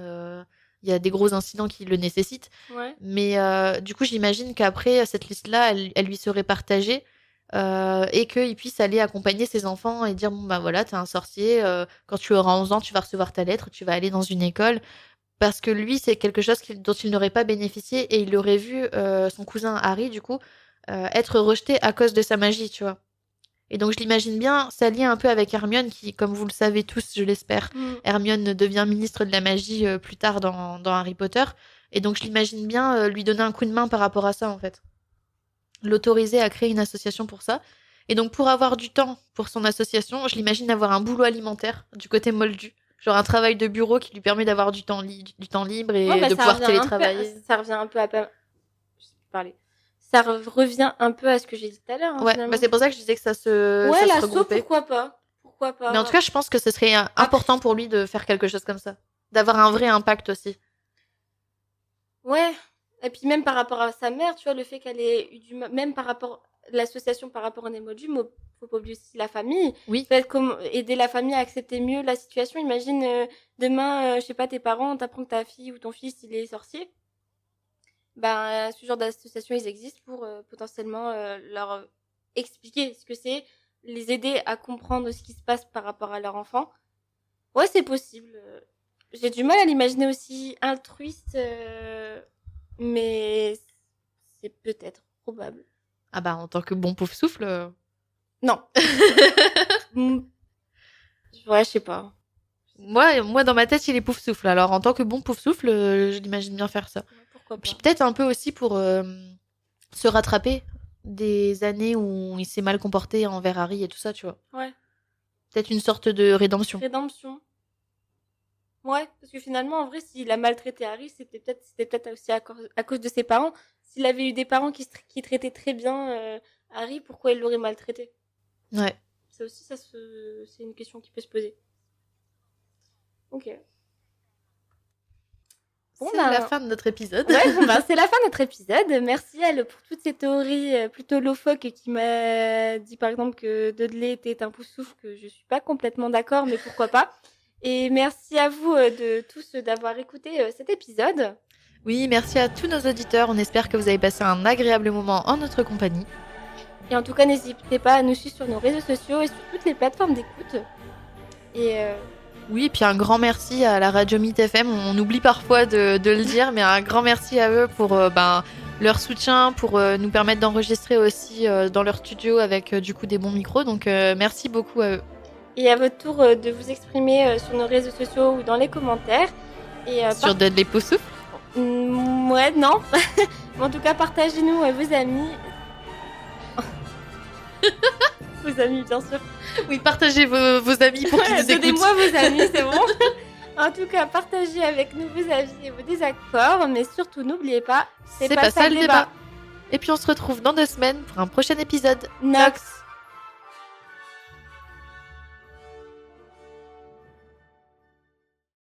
il y a des gros incidents qui le nécessitent. Ouais. Mais du coup, j'imagine qu'après, cette liste-là, elle lui serait partagée et qu'il puisse aller accompagner ses enfants et dire, bon, bah voilà, t'es un sorcier, quand tu auras 11 ans, tu vas recevoir ta lettre, tu vas aller dans une école. Parce que lui, c'est quelque chose dont il n'aurait pas bénéficié et il aurait vu son cousin Harry, du coup, être rejeté à cause de sa magie, tu vois. Et donc, je l'imagine bien s'allier un peu avec Hermione, qui, comme vous le savez tous, je l'espère, Hermione devient ministre de la magie plus tard dans Harry Potter. Et donc, je l'imagine bien lui donner un coup de main par rapport à ça, en fait. L'autoriser à créer une association pour ça. Et donc, pour avoir du temps pour son association, je l'imagine avoir un boulot alimentaire du côté moldu. Genre un travail de bureau qui lui permet d'avoir du temps libre et de pouvoir télétravailler. Ça revient un peu à... Ça revient un peu à ce que j'ai dit tout à l'heure. Hein, ouais, bah c'est pour ça que je disais que ça se regroupait. Pourquoi pas. Mais en tout cas, je pense que ce serait important pour lui de faire quelque chose comme ça. D'avoir un vrai impact aussi. Ouais. Et puis même par rapport à sa mère, tu vois, le fait qu'elle ait eu même par rapport... L'association par rapport à Nemodu, faut pas oublier aussi la famille. Oui. Peut-être comme aider la famille à accepter mieux la situation. Imagine, demain, je sais pas, tes parents t'apprennent que ta fille ou ton fils, il est sorcier. Ben, ce genre d'association, ils existent pour potentiellement leur expliquer ce que c'est, les aider à comprendre ce qui se passe par rapport à leur enfant. Ouais, c'est possible. J'ai du mal à l'imaginer aussi altruiste, mais c'est peut-être probable. Ah bah, en tant que bon pauvre souffle... Non. Ouais, je sais pas. Moi, dans ma tête, il est pouf souffle. Alors, en tant que bon pouf souffle, je l'imagine bien faire ça. Pourquoi pas. Puis peut-être un peu aussi pour se rattraper des années où il s'est mal comporté envers Harry et tout ça, tu vois. Ouais. Peut-être une sorte de rédemption. Ouais, parce que finalement, en vrai, s'il a maltraité Harry, c'était peut-être aussi à cause de ses parents. S'il avait eu des parents qui traitaient très bien Harry, pourquoi il l'aurait maltraité? Ouais. Ça aussi, c'est une question qui peut se poser. Ok. Bon, c'est la fin de notre épisode. Ouais, c'est la fin de notre épisode. Merci Elle pour toutes ces théories plutôt loufoques qui m'a dit par exemple que Dudley était un pouf-souffle, que je suis pas complètement d'accord, mais pourquoi pas. Et merci à vous de tous d'avoir écouté cet épisode. Oui, merci à tous nos auditeurs. On espère que vous avez passé un agréable moment en notre compagnie. Et en tout cas, n'hésitez pas à nous suivre sur nos réseaux sociaux et sur toutes les plateformes d'écoute. Et Oui, et puis un grand merci à la radio Mythe FM. On oublie parfois de le dire, mais un grand merci à eux pour leur soutien, pour nous permettre d'enregistrer aussi dans leur studio avec du coup des bons micros. Donc merci beaucoup à eux. Et à votre tour de vous exprimer sur nos réseaux sociaux ou dans les commentaires. Et, sur Deadly Poussouf ouais, non. Mais en tout cas, partagez-nous vos amis. Vos amis, bien sûr. Oui, partagez vos amis pour qu'ils nous écoutent. Donnez-moi vos amis, c'est bon. En tout cas, partagez avec nous vos avis et vos désaccords. Mais surtout, n'oubliez pas, c'est pas ça le débat. Et puis on se retrouve dans 2 semaines pour un prochain épisode. Nox.